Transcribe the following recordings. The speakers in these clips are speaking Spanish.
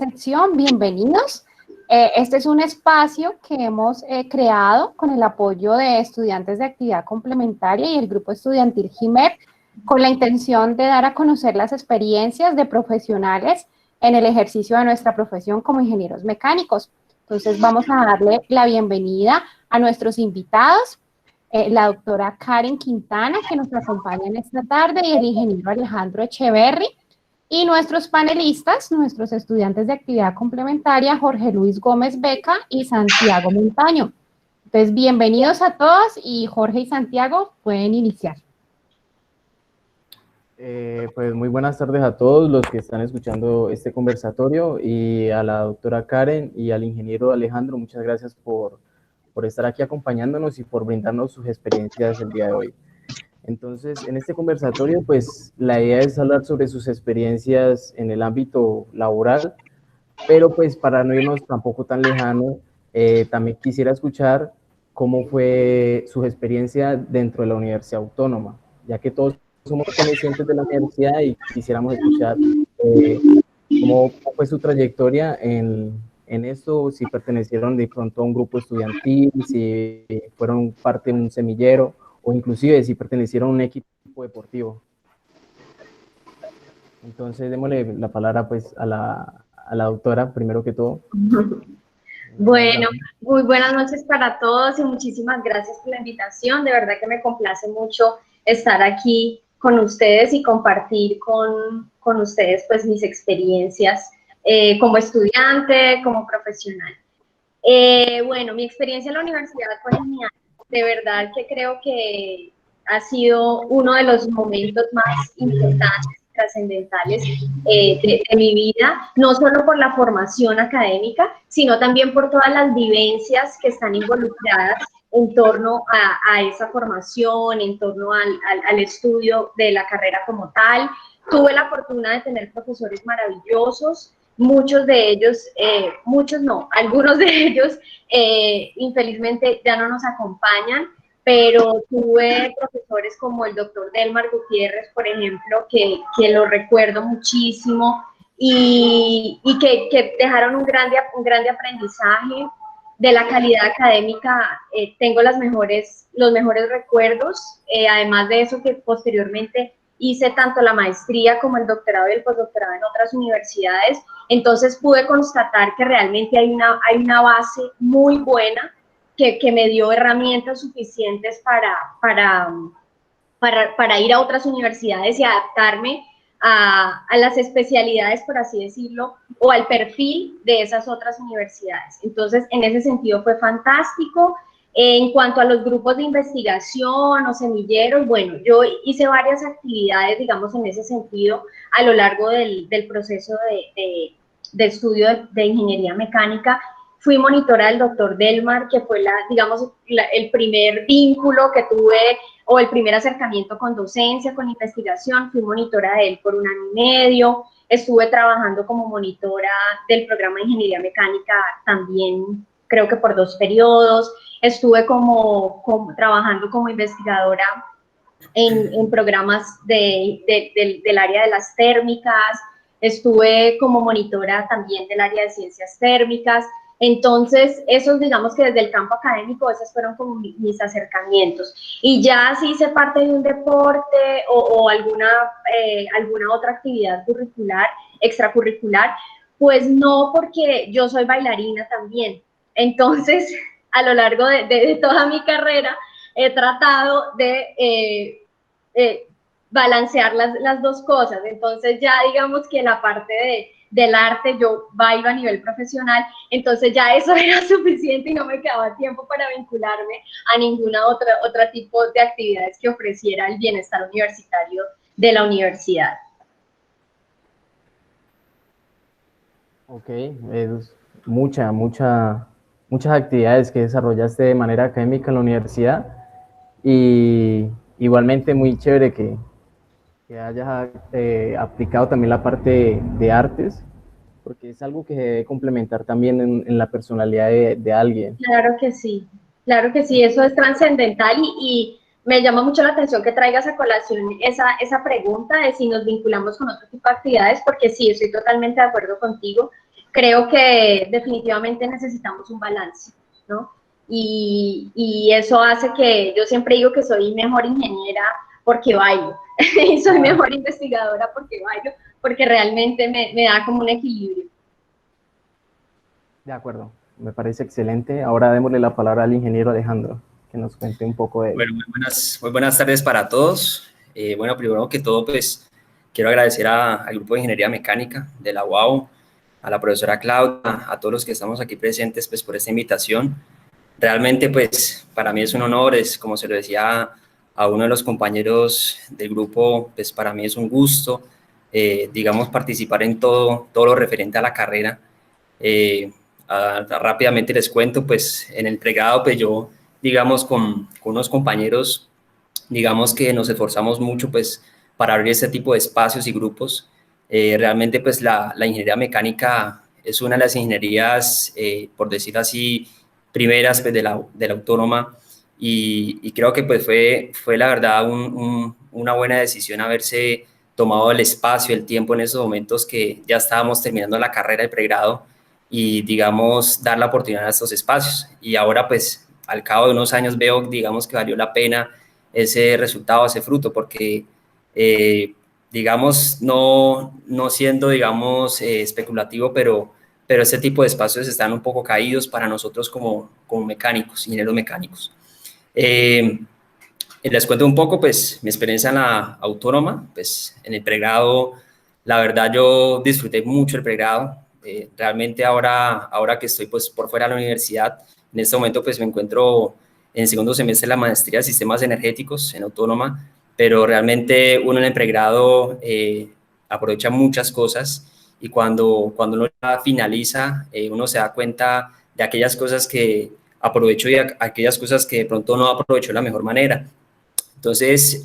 sección, bienvenidos. Este es un espacio que hemos creado con el apoyo de estudiantes de actividad complementaria y el grupo estudiantil GIMEP, con la intención de dar a conocer las experiencias de profesionales en el ejercicio de nuestra profesión como ingenieros mecánicos. Entonces vamos a darle la bienvenida a nuestros invitados, la doctora Karen Quintana, que nos acompaña en esta tarde, y el ingeniero Alejandro Echeverry, y nuestros panelistas, nuestros estudiantes de actividad complementaria, Jorge Luis Gómez Beca y Santiago Montaño. Entonces, bienvenidos a todos, y Jorge y Santiago pueden iniciar. Pues muy buenas tardes a todos los que están escuchando este conversatorio, y a la doctora Karen y al ingeniero Alejandro, muchas gracias por estar aquí acompañándonos y por brindarnos sus experiencias el día de hoy. Entonces, en este conversatorio, pues la idea es hablar sobre sus experiencias en el ámbito laboral, pero pues para no irnos tampoco tan lejano, también quisiera escuchar cómo fue su experiencia dentro de la Universidad Autónoma, ya que todos somos pertenecientes de la universidad y quisiéramos escuchar cómo fue su trayectoria en esto, si pertenecieron de pronto a un grupo estudiantil, si fueron parte de un semillero, o inclusive si pertenecieron a un equipo deportivo. Entonces, démosle la palabra pues a la doctora, primero que todo. Bueno, muy buenas noches para todos y muchísimas gracias por la invitación. De verdad que me complace mucho estar aquí con ustedes y compartir con ustedes pues mis experiencias como estudiante, como profesional. Bueno, mi experiencia en la universidad fue genial. De verdad que creo que ha sido uno de los momentos más importantes, trascendentales de mi vida, no solo por la formación académica, sino también por todas las vivencias que están involucradas en torno a esa formación, en torno al estudio de la carrera como tal. Tuve la fortuna de tener profesores maravillosos, muchos de ellos, muchos no, algunos de ellos infelizmente ya no nos acompañan, pero tuve profesores como el doctor Delmar Gutiérrez, por ejemplo, que lo recuerdo muchísimo y que dejaron un grande aprendizaje. De la calidad académica tengo los mejores recuerdos, además de eso que posteriormente hice tanto la maestría como el doctorado y el postdoctorado en otras universidades, entonces pude constatar que realmente hay una base muy buena que me dio herramientas suficientes para ir a otras universidades y adaptarme a las especialidades, por así decirlo, o al perfil de esas otras universidades. Entonces, en ese sentido fue fantástico. En cuanto a los grupos de investigación o semilleros, bueno, yo hice varias actividades, digamos, en ese sentido, a lo largo del proceso de estudio de ingeniería mecánica. Fui monitora del doctor Delmar, que fue, el primer vínculo que tuve, o el primer acercamiento con docencia, con investigación. Fui monitora de él por 1 año y medio. Estuve trabajando como monitora del programa de ingeniería mecánica también, creo que por 2 periodos. Estuve trabajando como investigadora en programas del área de las térmicas. Estuve como monitora también del área de ciencias térmicas. Entonces, esos, digamos que desde el campo académico, esos fueron como mis acercamientos. Y ya si hice parte de un deporte o alguna otra actividad curricular, extracurricular, pues no, porque yo soy bailarina también. Entonces, a lo largo de toda mi carrera, he tratado de balancear las dos cosas. Entonces, ya digamos que la parte del arte, yo bailo a nivel profesional, entonces ya eso era suficiente y no me quedaba tiempo para vincularme a ninguna otra tipo de actividades que ofreciera el bienestar universitario de la universidad. Ok, muchas actividades que desarrollaste de manera académica en la universidad, y igualmente muy chévere que hayas aplicado también la parte de artes, porque es algo que se debe complementar también en la personalidad de alguien. Claro que sí, eso es trascendental y me llama mucho la atención que traigas a colación esa pregunta de si nos vinculamos con otro tipo de actividades, porque sí, estoy totalmente de acuerdo contigo. creo que definitivamente necesitamos un balance, ¿no? Y eso hace que yo siempre digo que soy mejor ingeniera porque bailo y soy mejor investigadora porque bailo, porque realmente me da como un equilibrio. De acuerdo, me parece excelente. Ahora démosle la palabra al ingeniero Alejandro, que nos cuente un poco de él. Bueno, muy buenas tardes para todos. Bueno, primero que todo, pues quiero agradecer al Grupo de Ingeniería Mecánica de la UAU, a la profesora Claudia, a todos los que estamos aquí presentes, pues por esta invitación. Realmente, pues para mí es un honor, es como se lo decía a uno de los compañeros del grupo, pues para mí es un gusto, digamos, participar en todo lo referente a la carrera. Eh, Rápidamente les cuento, pues en el pregrado, pues yo, digamos, con unos compañeros, digamos que nos esforzamos mucho, pues, para abrir este tipo de espacios y grupos. Realmente, pues, la ingeniería mecánica es una de las ingenierías, por decirlo así, primeras, pues, de la autónoma, y creo que, pues, fue la verdad una buena decisión haberse tomado el espacio, el tiempo en esos momentos que ya estábamos terminando la carrera de pregrado, y, digamos, dar la oportunidad a estos espacios. Y ahora, pues, al cabo de unos años veo, digamos, que valió la pena ese resultado, ese fruto, porque, digamos, no siendo, digamos, especulativo, pero este tipo de espacios están un poco caídos para nosotros como mecánicos, ingenieros mecánicos. Les cuento un poco, pues, mi experiencia en la autónoma, pues, en el pregrado, la verdad, yo disfruté mucho el pregrado. Realmente ahora que estoy, pues, por fuera de la universidad, en este momento, pues, me encuentro en segundo semestre de la maestría de sistemas energéticos en autónoma, pero realmente uno en el pregrado aprovecha muchas cosas, y cuando uno ya finaliza, uno se da cuenta de aquellas cosas que aprovechó y aquellas cosas que de pronto no aprovechó de la mejor manera. Entonces,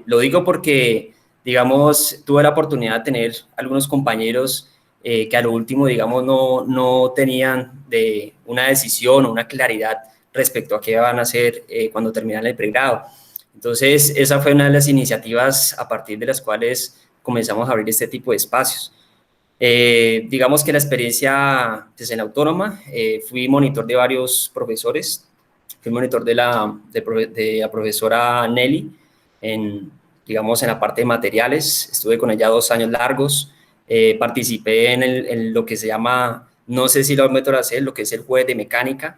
lo digo porque, digamos, tuve la oportunidad de tener algunos compañeros que a lo último, digamos, no tenían de una decisión o una claridad respecto a qué van a hacer cuando terminan el pregrado. Entonces, esa fue una de las iniciativas a partir de las cuales comenzamos a abrir este tipo de espacios. Digamos que la experiencia desde la autónoma, fui monitor de varios profesores. Fui monitor de la profesora Nelly, digamos, en la parte de materiales. Estuve con ella 2 años largos. Participé en lo que se llama, no sé si lo han metido a hacer, lo que es el jueves de mecánica.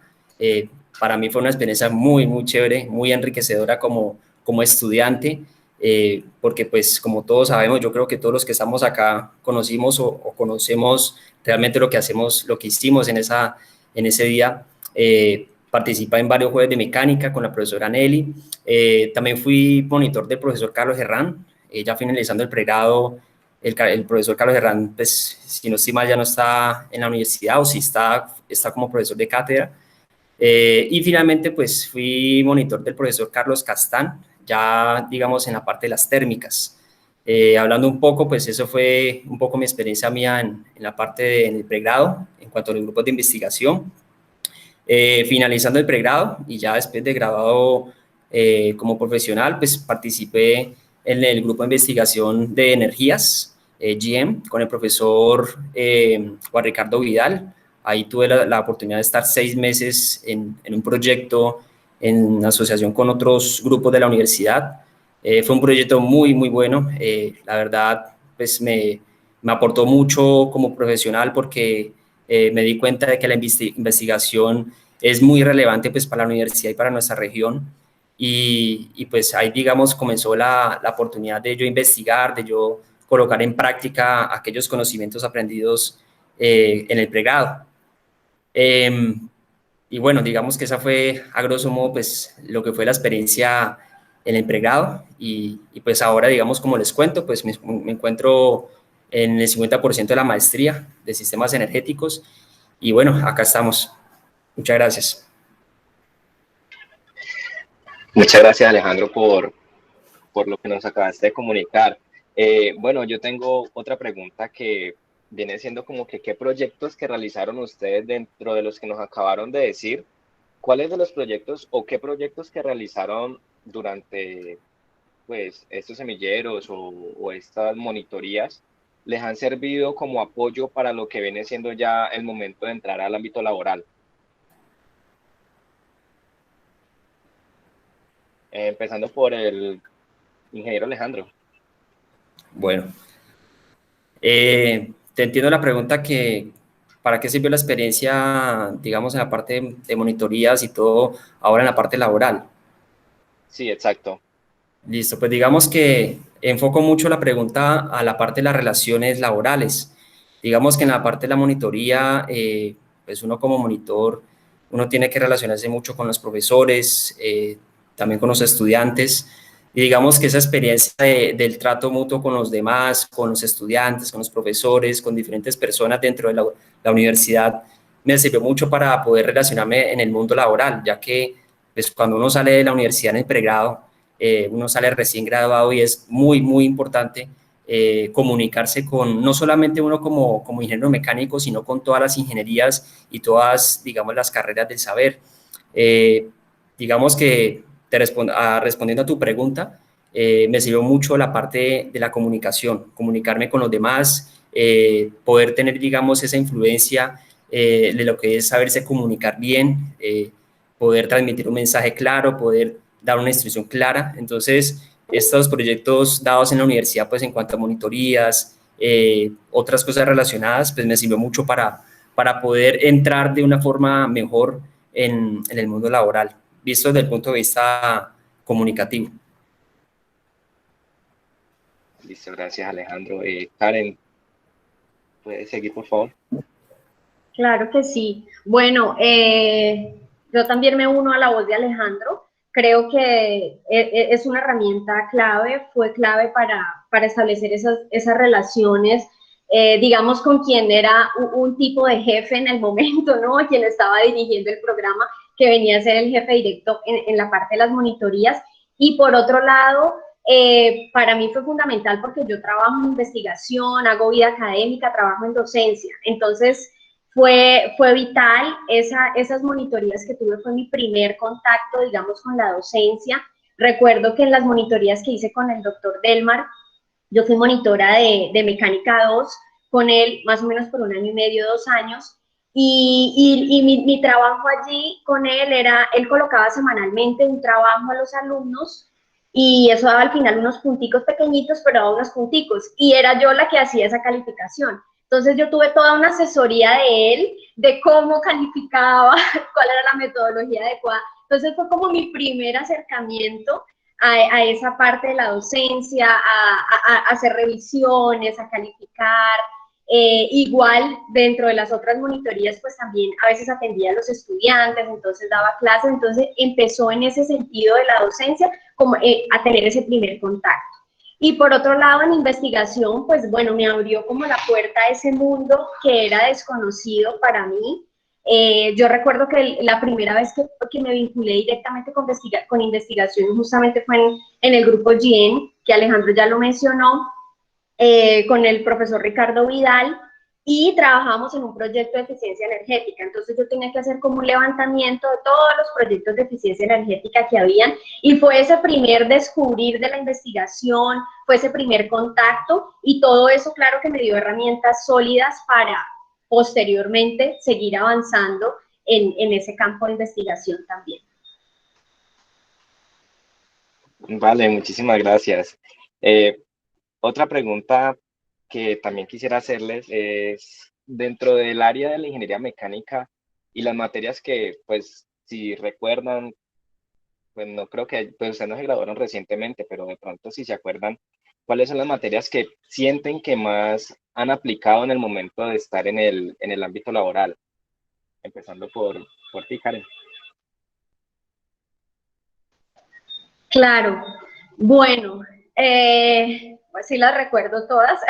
Para mí fue una experiencia muy chévere, muy enriquecedora como estudiante, porque, pues, como todos sabemos, yo creo que todos los que estamos acá conocimos o conocemos realmente lo que hacemos, lo que hicimos en ese día. Participé en varios jueves de mecánica con la profesora Nelly. También fui monitor del profesor Carlos Herrán. Ya finalizando el pregrado, el profesor Carlos Herrán, pues, si no estoy mal, ya no está en la universidad, o si está como profesor de cátedra. Y finalmente, pues, fui monitor del profesor Carlos Castán, ya, digamos, en la parte de las térmicas. Hablando un poco, pues eso fue un poco mi experiencia mía en la parte en el pregrado, en cuanto a los grupos de investigación. Finalizando el pregrado y ya después de graduado como profesional, pues participé en el grupo de investigación de energías, GM, con el profesor Juan Ricardo Vidal. Ahí tuve la oportunidad de estar 6 meses en un proyecto en asociación con otros grupos de la universidad. Fue un proyecto muy bueno. La verdad, pues me aportó mucho como profesional, porque me di cuenta de que la investigación es muy relevante, pues, para la universidad y para nuestra región. Y pues ahí, digamos, comenzó la oportunidad de yo investigar, de yo colocar en práctica aquellos conocimientos aprendidos en el pregrado. Y bueno, digamos que esa fue, a grosso modo, pues, lo que fue la experiencia en el pregrado. Y pues ahora, digamos, como les cuento, pues me encuentro en el 50% de la maestría de sistemas energéticos. Y bueno, acá estamos. Muchas gracias. Muchas gracias, Alejandro, por lo que nos acabaste de comunicar. Bueno, yo tengo otra pregunta que viene siendo como que qué proyectos que realizaron ustedes dentro de los que nos acabaron de decir. ¿Cuáles de los proyectos o qué proyectos que realizaron durante, pues, estos semilleros o estas monitorías les han servido como apoyo para lo que viene siendo ya el momento de entrar al ámbito laboral? Empezando por el ingeniero Alejandro. Bueno, te entiendo la pregunta que ¿para qué sirvió la experiencia, digamos, en la parte de monitorías y todo ahora en la parte laboral? Sí, exacto. Listo, pues digamos que enfoco mucho la pregunta a la parte de las relaciones laborales. Digamos que en la parte de la monitoría, pues uno como monitor, uno tiene que relacionarse mucho con los profesores, también con los estudiantes. Y digamos que esa experiencia del trato mutuo con los demás, con los estudiantes, con los profesores, con diferentes personas dentro de la universidad, me sirvió mucho para poder relacionarme en el mundo laboral, ya que pues, cuando uno sale de la universidad en el pregrado, uno sale recién graduado y es muy, muy importante comunicarse con no solamente uno como ingeniero mecánico, sino con todas las ingenierías y todas, digamos, las carreras del saber. Digamos que respondiendo a tu pregunta, me sirvió mucho la parte de la comunicación, comunicarme con los demás, poder tener, digamos, esa influencia de lo que es saberse comunicar bien, poder transmitir un mensaje claro, poder dar una instrucción clara. Entonces, estos proyectos dados en la universidad, pues en cuanto a monitorías, otras cosas relacionadas, pues me sirvió mucho para poder entrar de una forma mejor en el mundo laboral, visto desde el punto de vista comunicativo. Listo, gracias Alejandro. Karen, ¿puedes seguir, por favor? Claro que sí. Bueno, yo también me uno a la voz de Alejandro. Creo que es una herramienta clave, fue clave para establecer esas relaciones, digamos, con quien era un tipo de jefe en el momento, ¿no? Quien estaba dirigiendo el programa, que venía a ser el jefe directo en la parte de las monitorías. Y por otro lado, para mí fue fundamental porque yo trabajo en investigación, hago vida académica, trabajo en docencia. Entonces, fue vital, esas monitorías que tuve fue mi primer contacto, digamos, con la docencia. Recuerdo que en las monitorías que hice con el doctor Delmar, yo fui monitora de mecánica 2 con él más o menos por 1 año y medio, 2 años, y mi trabajo allí con él era, él colocaba semanalmente un trabajo a los alumnos, y eso daba al final unos punticos pequeñitos, pero daba unos punticos, y era yo la que hacía esa calificación. Entonces yo tuve toda una asesoría de él, de cómo calificaba, cuál era la metodología adecuada. Entonces fue como mi primer acercamiento a esa parte de la docencia, a hacer revisiones, a calificar. Igual dentro de las otras monitorías, pues también a veces atendía a los estudiantes, entonces daba clases, entonces empezó en ese sentido de la docencia como a tener ese primer contacto. Y por otro lado, en investigación, pues bueno, me abrió como la puerta a ese mundo que era desconocido para mí. Yo recuerdo que la primera vez que me vinculé directamente con investigación justamente fue en el grupo GIEN, que Alejandro ya lo mencionó, con el profesor Ricardo Vidal, y trabajamos en un proyecto de eficiencia energética. Entonces yo tenía que hacer como un levantamiento de todos los proyectos de eficiencia energética que habían, y fue ese primer descubrir de la investigación, fue ese primer contacto, y todo eso claro que me dio herramientas sólidas para posteriormente seguir avanzando en ese campo de investigación también. Vale, muchísimas gracias. Otra pregunta que también quisiera hacerles es, dentro del área de la ingeniería mecánica y las materias que, pues, si recuerdan, pues no creo que, pues ustedes no se graduaron recientemente, pero de pronto si se acuerdan, ¿cuáles son las materias que sienten que más han aplicado en el momento de estar en el ámbito laboral? Empezando por ti, Karen. Claro, bueno, pues sí las recuerdo todas.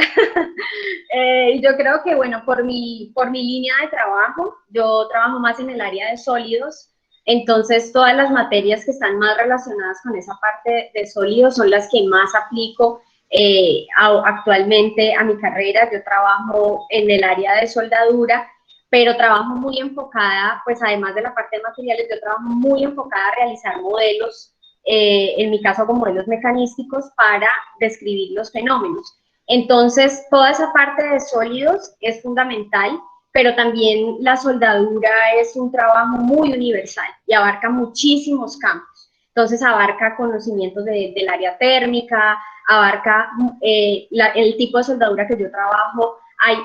Yo creo que, bueno, por mi línea de trabajo, yo trabajo más en el área de sólidos, entonces todas las materias que están más relacionadas con esa parte de sólidos son las que más aplico actualmente a mi carrera. Yo trabajo en el área de soldadura, pero trabajo muy enfocada, pues además de la parte de materiales, yo trabajo muy enfocada a realizar modelos, en mi caso con modelos mecanísticos para describir los fenómenos. Entonces, toda esa parte de sólidos es fundamental, pero también la soldadura es un trabajo muy universal y abarca muchísimos campos. Entonces, abarca conocimientos del área térmica, abarca el tipo de soldadura que yo trabajo.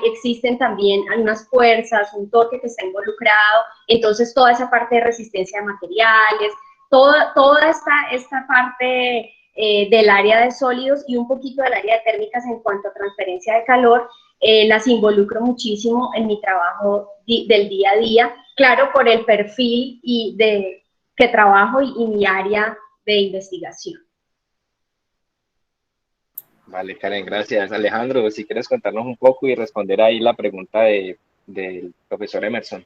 Existen también unas fuerzas, un torque que está involucrado, entonces toda esa parte de resistencia de materiales, toda esta parte del área de sólidos y un poquito del área de térmicas en cuanto a transferencia de calor, las involucro muchísimo en mi trabajo del día a día, claro, por el perfil que trabajo y mi área de investigación. Vale, Karen, gracias. Alejandro, si quieres contarnos un poco y responder ahí la pregunta del profesor Emerson.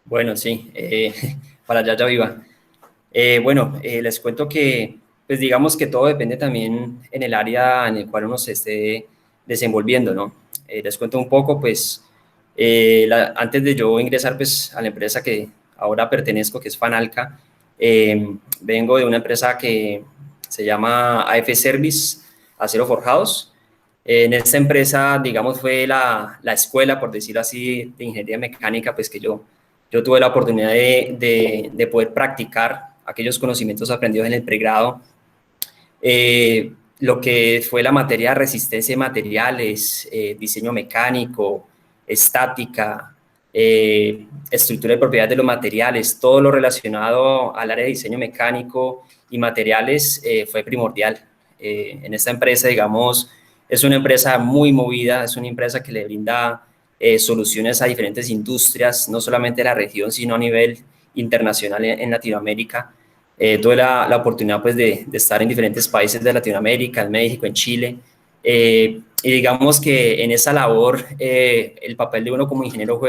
Bueno, sí, para allá ya viva. Bueno, les cuento que, pues digamos que todo depende también en el área en el cual uno se esté desenvolviendo, ¿no? Les cuento un poco, pues, antes de yo ingresar, pues, a la empresa que ahora pertenezco, que es Fanalca, vengo de una empresa que se llama AF Service, Acero Forjados. En esta empresa, digamos, fue la escuela, por decirlo así, de ingeniería mecánica, pues que yo tuve la oportunidad de poder practicar aquellos conocimientos aprendidos en el pregrado, lo que fue la materia de resistencia de materiales, diseño mecánico, estática, estructura y propiedades de los materiales, todo lo relacionado al área de diseño mecánico y materiales fue primordial. En esta empresa, digamos, es una empresa muy movida, es una empresa que le brinda soluciones a diferentes industrias, no solamente de la región, sino a nivel internacional en Latinoamérica. Tuve la oportunidad pues, de estar en diferentes países de Latinoamérica, en México, en Chile, y digamos que en esa labor el papel de uno como ingeniero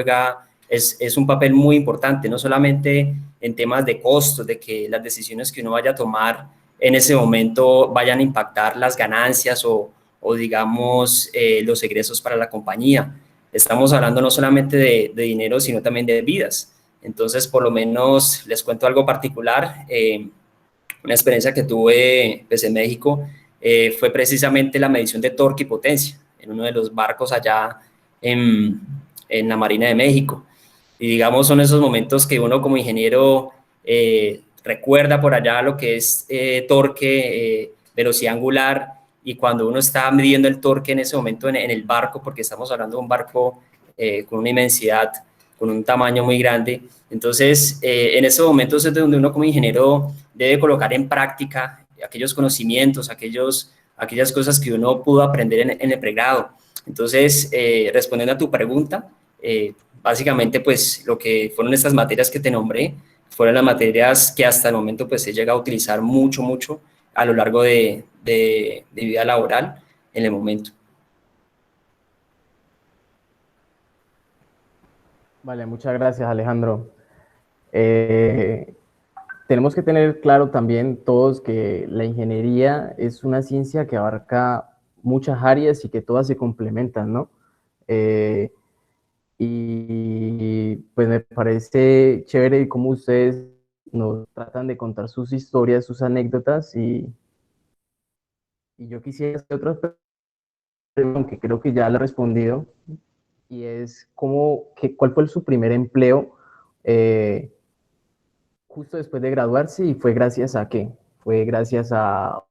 es un papel muy importante, no solamente en temas de costos, de que las decisiones que uno vaya a tomar en ese momento vayan a impactar las ganancias o digamos, los egresos para la compañía. Estamos hablando no solamente de dinero, sino también de vidas. Entonces, por lo menos les cuento algo particular. Una experiencia que tuve pues, en México fue precisamente la medición de torque y potencia en uno de los barcos allá en la Marina de México. Y digamos, son esos momentos que uno como ingeniero recuerda por allá lo que es torque, velocidad angular, y cuando uno está midiendo el torque en ese momento en el barco, porque estamos hablando de un barco con una inmensidad, con un tamaño muy grande. Entonces, en esos momentos es donde uno como ingeniero debe colocar en práctica aquellos conocimientos, aquellas cosas que uno pudo aprender en el pregrado. Entonces, respondiendo a tu pregunta, básicamente, pues, lo que fueron estas materias que te nombré, fueron las materias que hasta el momento, pues, he llegado a utilizar mucho a lo largo de vida laboral en el momento. Vale, muchas gracias, Alejandro. Tenemos que tener claro también todos que la ingeniería es una ciencia que abarca muchas áreas y que todas se complementan, ¿no? Y pues me parece chévere cómo ustedes nos tratan de contar sus historias, sus anécdotas, y yo quisiera hacer otra pregunta que creo que ya la he respondido, y es ¿cuál fue su primer empleo justo después de graduarse, y fue gracias a qué? ¿Fue gracias a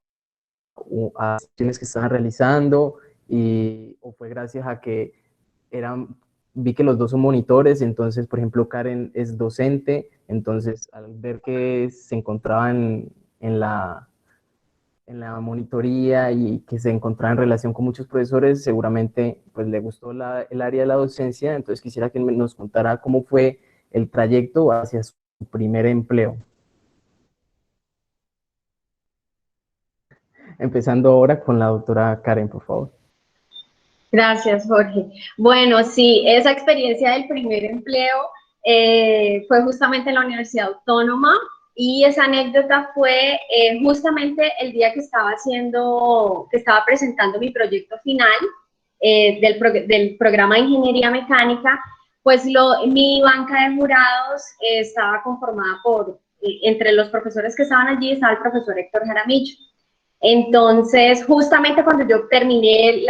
acciones que estaban realizando o fue gracias a que vi que los dos son monitores? Entonces, por ejemplo, Karen es docente, entonces al ver que se encontraban en la monitoría y que se encontraba en relación con muchos profesores, seguramente pues le gustó el área de la docencia. Entonces quisiera que nos contara cómo fue el trayecto hacia su primer empleo. Empezando ahora con la doctora Karen, por favor. Gracias, Jorge. Bueno, sí, esa experiencia del primer empleo fue justamente en la Universidad Autónoma, y esa anécdota fue justamente el día que estaba presentando mi proyecto final del programa de Ingeniería Mecánica. Pues mi banca de jurados estaba conformada entre los profesores que estaban allí, estaba el profesor Héctor Jaramillo. Entonces, justamente cuando yo terminé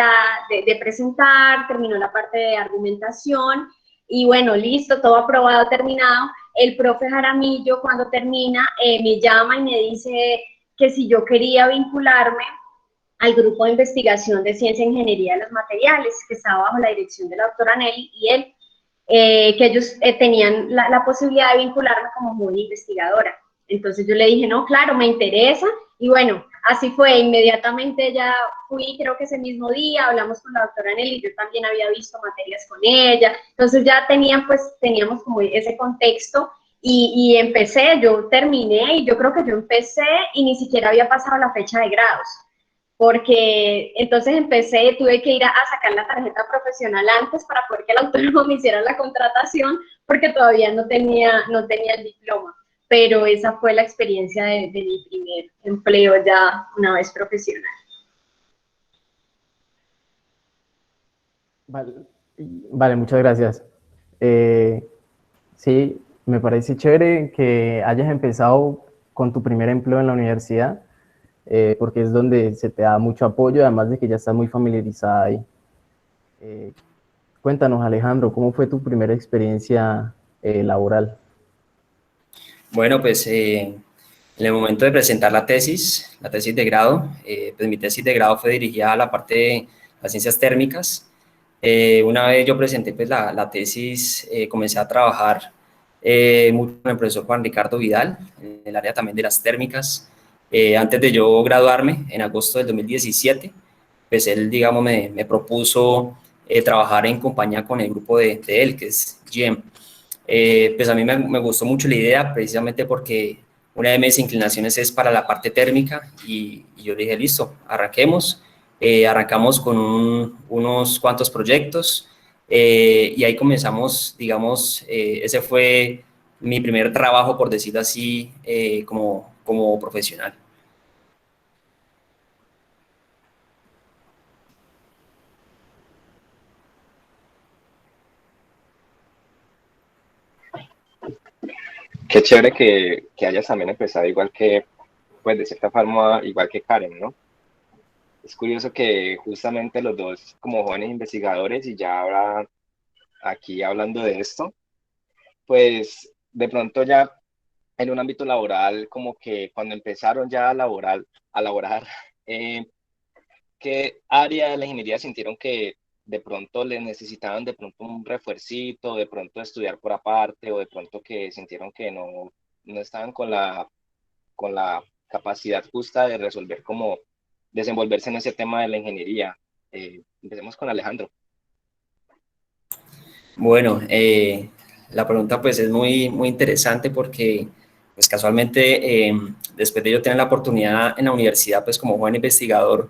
de presentar, terminó la parte de argumentación, y bueno, listo, todo aprobado, terminado, el profe Jaramillo cuando termina me llama y me dice que si yo quería vincularme al grupo de investigación de ciencia e ingeniería de los materiales, que estaba bajo la dirección de la doctora Nelly y él, que ellos tenían la posibilidad de vincularme como joven investigadora. Entonces yo le dije, no, claro, me interesa, y bueno, así fue, inmediatamente ya fui, creo que ese mismo día, hablamos con la doctora Nelly, yo también había visto materias con ella, entonces ya teníamos como ese contexto, y empecé, yo terminé, y yo creo que yo empecé y ni siquiera había pasado la fecha de grados, porque entonces tuve que ir a sacar la tarjeta profesional antes para poder que el autónomo me hiciera la contratación, porque todavía no tenía el diploma, pero esa fue la experiencia de mi primer empleo ya una vez profesional. Vale, muchas gracias. Sí, me parece chévere que hayas empezado con tu primer empleo en la universidad, porque es donde se te da mucho apoyo, además de que ya estás muy familiarizada ahí. Cuéntanos, Alejandro, ¿cómo fue tu primera experiencia laboral? Bueno, pues en el momento de presentar la tesis de grado, pues mi tesis de grado fue dirigida a la parte de las ciencias térmicas. Una vez yo presenté pues la tesis, comencé a trabajar mucho con el profesor Juan Ricardo Vidal, en el área también de las térmicas. Antes de yo graduarme, en agosto del 2017, pues él, digamos, me propuso trabajar en compañía con el grupo de él, que es GM. Pues a mí me gustó mucho la idea, precisamente porque una de mis inclinaciones es para la parte térmica, y yo dije, listo, arranquemos. Arrancamos con unos cuantos proyectos, y ahí comenzamos, digamos, ese fue mi primer trabajo, por decirlo así, como profesional. Qué chévere que hayas también empezado igual que, pues de cierta forma, igual que Karen, ¿no? Es curioso que justamente los dos como jóvenes investigadores y ya ahora aquí hablando de esto, pues de pronto ya en un ámbito laboral, como que cuando empezaron ya a laborar, eh, ¿qué área de la ingeniería sintieron que de pronto les necesitaban de pronto un refuercito, de pronto estudiar por aparte, o de pronto que sintieron que no estaban con la capacidad justa de resolver cómo desenvolverse en ese tema de la ingeniería? Empecemos con Alejandro. Bueno, la pregunta pues es muy, muy interesante porque pues casualmente después de yo tener la oportunidad en la universidad pues como joven investigador,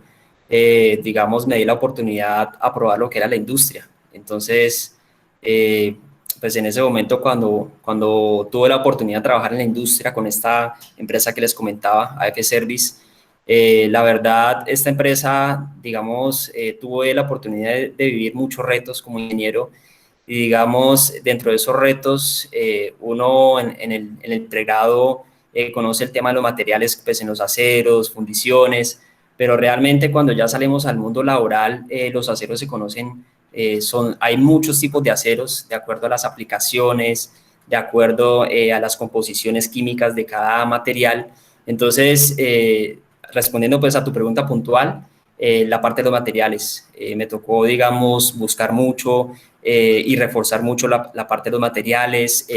digamos, me di la oportunidad a probar lo que era la industria. Entonces, pues en ese momento cuando tuve la oportunidad de trabajar en la industria con esta empresa que les comentaba, AF Service, la verdad, esta empresa, digamos, tuve la oportunidad de vivir muchos retos como ingeniero, y digamos, dentro de esos retos, uno en el pregrado conoce el tema de los materiales, pues en los aceros, fundiciones, pero realmente cuando ya salimos al mundo laboral, los aceros se conocen, hay muchos tipos de aceros, de acuerdo a las aplicaciones, de acuerdo a las composiciones químicas de cada material. Entonces, respondiendo pues a tu pregunta puntual, la parte de los materiales, me tocó, digamos, buscar mucho y reforzar mucho la parte de los materiales,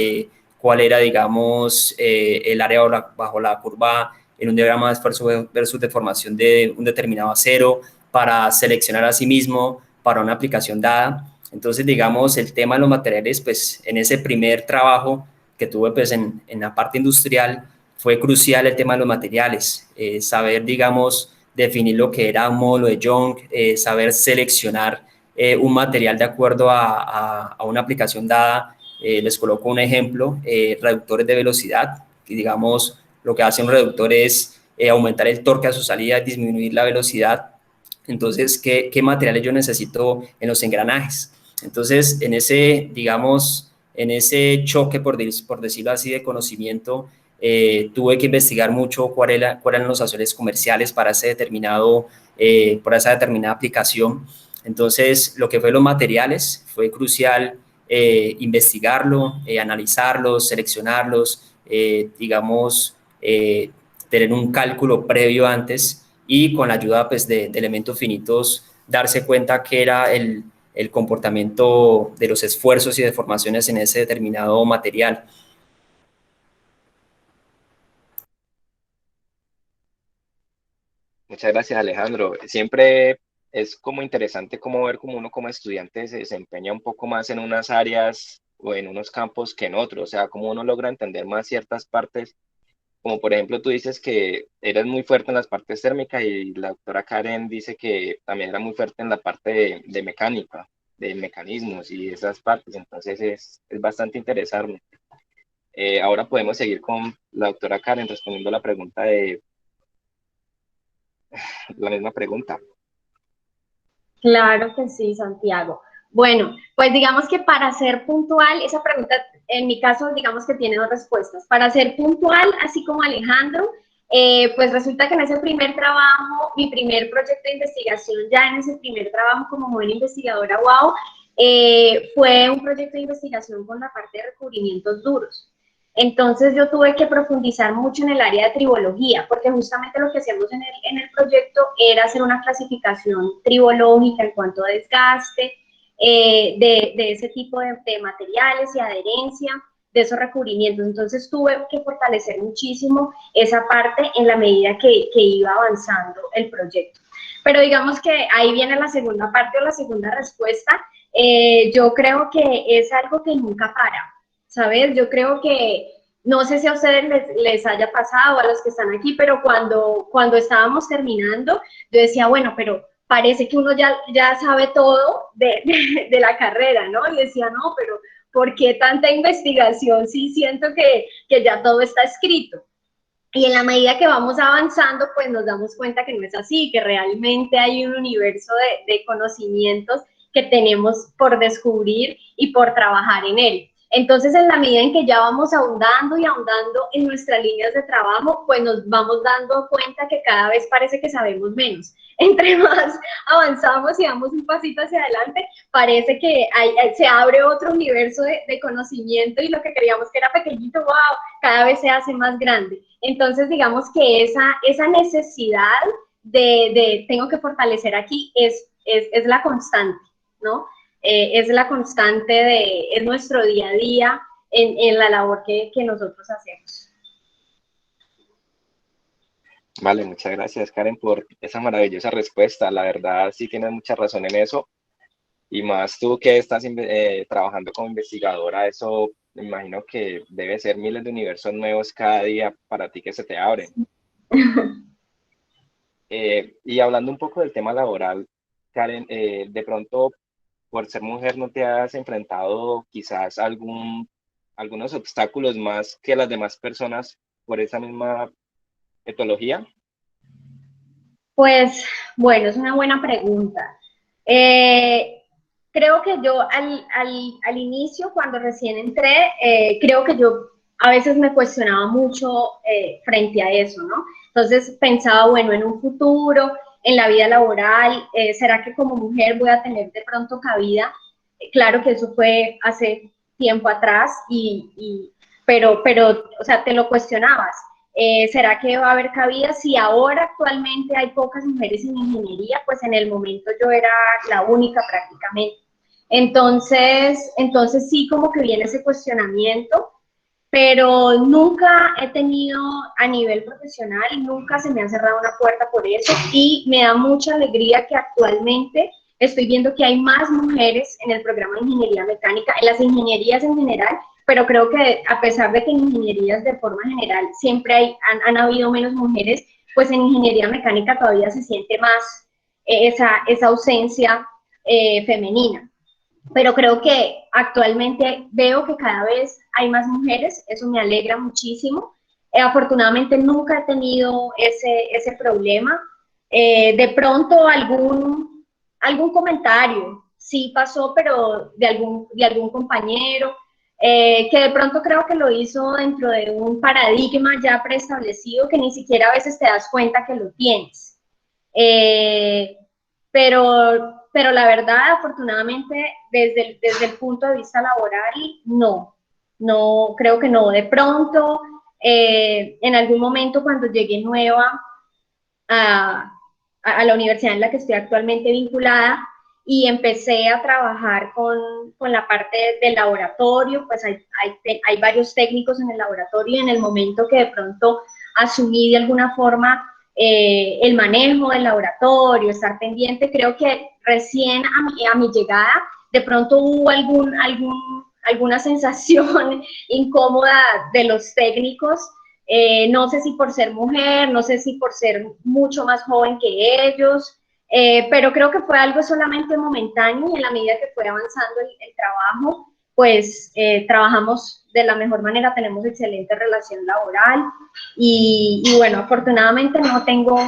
cuál era, digamos, el área bajo la curva en un diagrama de esfuerzo versus deformación de un determinado acero, para seleccionar a sí mismo para una aplicación dada. Entonces, digamos, el tema de los materiales, pues en ese primer trabajo que tuve pues en la parte industrial, fue crucial el tema de los materiales, saber, digamos, definir lo que era un módulo de Young, saber seleccionar un material de acuerdo a una aplicación dada. Les coloco un ejemplo, reductores de velocidad, que digamos lo que hace un reductor es aumentar el torque a su salida, disminuir la velocidad. Entonces, ¿qué materiales yo necesito en los engranajes? Entonces, digamos, en ese choque, por decirlo así, de conocimiento, tuve que investigar mucho cuáles eran los asesores comerciales para para esa determinada aplicación. Entonces, lo que fue los materiales, fue crucial investigarlo, analizarlos, seleccionarlos, digamos, tener un cálculo previo antes y con la ayuda pues, de elementos finitos darse cuenta que era el comportamiento de los esfuerzos y deformaciones en ese determinado material. Muchas gracias, Alejandro. Siempre es como interesante como ver cómo uno como estudiante se desempeña un poco más en unas áreas o en unos campos que en otros, o sea, cómo uno logra entender más ciertas partes, como por ejemplo tú dices que eres muy fuerte en las partes térmicas y la doctora Karen dice que también era muy fuerte en la parte de mecánica, de mecanismos y esas partes, entonces es bastante interesante. Ahora podemos seguir con la doctora Karen respondiendo la misma pregunta. Claro que sí, Santiago. Bueno, pues digamos que para ser puntual, esa pregunta en mi caso digamos que tiene dos respuestas. Para ser puntual, así como Alejandro, pues resulta que en ese primer trabajo, mi primer proyecto de investigación, ya en ese primer trabajo como joven investigadora, wow, fue un proyecto de investigación con la parte de recubrimientos duros. Entonces yo tuve que profundizar mucho en el área de tribología, porque justamente lo que hacíamos en el proyecto era hacer una clasificación tribológica en cuanto a desgaste de ese tipo de materiales y adherencia de esos recubrimientos. Entonces tuve que fortalecer muchísimo esa parte en la medida que iba avanzando el proyecto. Pero digamos que ahí viene la segunda parte o la segunda respuesta. Yo creo que es algo que nunca para. ¿Sabes? Yo creo que, no sé si a ustedes les haya pasado, a los que están aquí, pero cuando estábamos terminando, yo decía, bueno, pero parece que uno ya sabe todo de la carrera, ¿no? Y decía, no, pero ¿por qué tanta investigación? Sí, siento que ya todo está escrito. Y en la medida que vamos avanzando, pues nos damos cuenta que no es así, que realmente hay un universo de conocimientos que tenemos por descubrir y por trabajar en él. Entonces, en la medida en que ya vamos ahondando y ahondando en nuestras líneas de trabajo, pues nos vamos dando cuenta que cada vez parece que sabemos menos. Entre más avanzamos y damos un pasito hacia adelante, parece que se abre otro universo de conocimiento y lo que creíamos que era pequeñito, wow, cada vez se hace más grande. Entonces, digamos que esa necesidad tengo que fortalecer aquí es la constante, ¿no? Es la constante es nuestro día a día en la labor que nosotros hacemos. Vale, muchas gracias, Karen, por esa maravillosa respuesta. La verdad, sí tienes mucha razón en eso. Y más tú que estás trabajando como investigadora, eso me imagino que debe ser miles de universos nuevos cada día para ti que se te abren. Y hablando un poco del tema laboral, Karen, de pronto, por ser mujer, ¿no te has enfrentado quizás algunos obstáculos más que las demás personas por esa misma etología? Pues, bueno, es una buena pregunta. Creo que yo al inicio, cuando recién entré, creo que yo a veces me cuestionaba mucho frente a eso, ¿no? Entonces pensaba, bueno, en un futuro, en la vida laboral, ¿será que como mujer voy a tener de pronto cabida? Claro que eso fue hace tiempo atrás, pero, o sea, te lo cuestionabas. ¿Será que va a haber cabida? Si ahora actualmente hay pocas mujeres en ingeniería, pues en el momento yo era la única prácticamente. Entonces sí como que viene ese cuestionamiento, pero nunca he tenido a nivel profesional, nunca se me ha cerrado una puerta por eso y me da mucha alegría que actualmente estoy viendo que hay más mujeres en el programa de ingeniería mecánica, en las ingenierías en general, pero creo que a pesar de que en ingenierías de forma general siempre han habido menos mujeres, pues en ingeniería mecánica todavía se siente más esa ausencia femenina. Pero creo que actualmente veo que cada vez hay más mujeres, eso me alegra muchísimo. Afortunadamente nunca he tenido ese problema. De pronto algún comentario, sí pasó, pero de algún compañero, que de pronto creo que lo hizo dentro de un paradigma ya preestablecido que ni siquiera a veces te das cuenta que lo tienes. Pero la verdad, afortunadamente, desde el punto de vista laboral, no, creo que no. De pronto, en algún momento cuando llegué nueva a la universidad en la que estoy actualmente vinculada y empecé a trabajar con la parte del laboratorio, pues hay varios técnicos en el laboratorio y en el momento que de pronto asumí de alguna forma el manejo del laboratorio, estar pendiente, creo que recién a mi llegada de pronto hubo alguna sensación incómoda de los técnicos. No sé si por ser mujer, no sé si por ser mucho más joven que ellos, pero creo que fue algo solamente momentáneo y en la medida que fue avanzando el trabajo, pues trabajamos de la mejor manera, tenemos excelente relación laboral y bueno, afortunadamente no tengo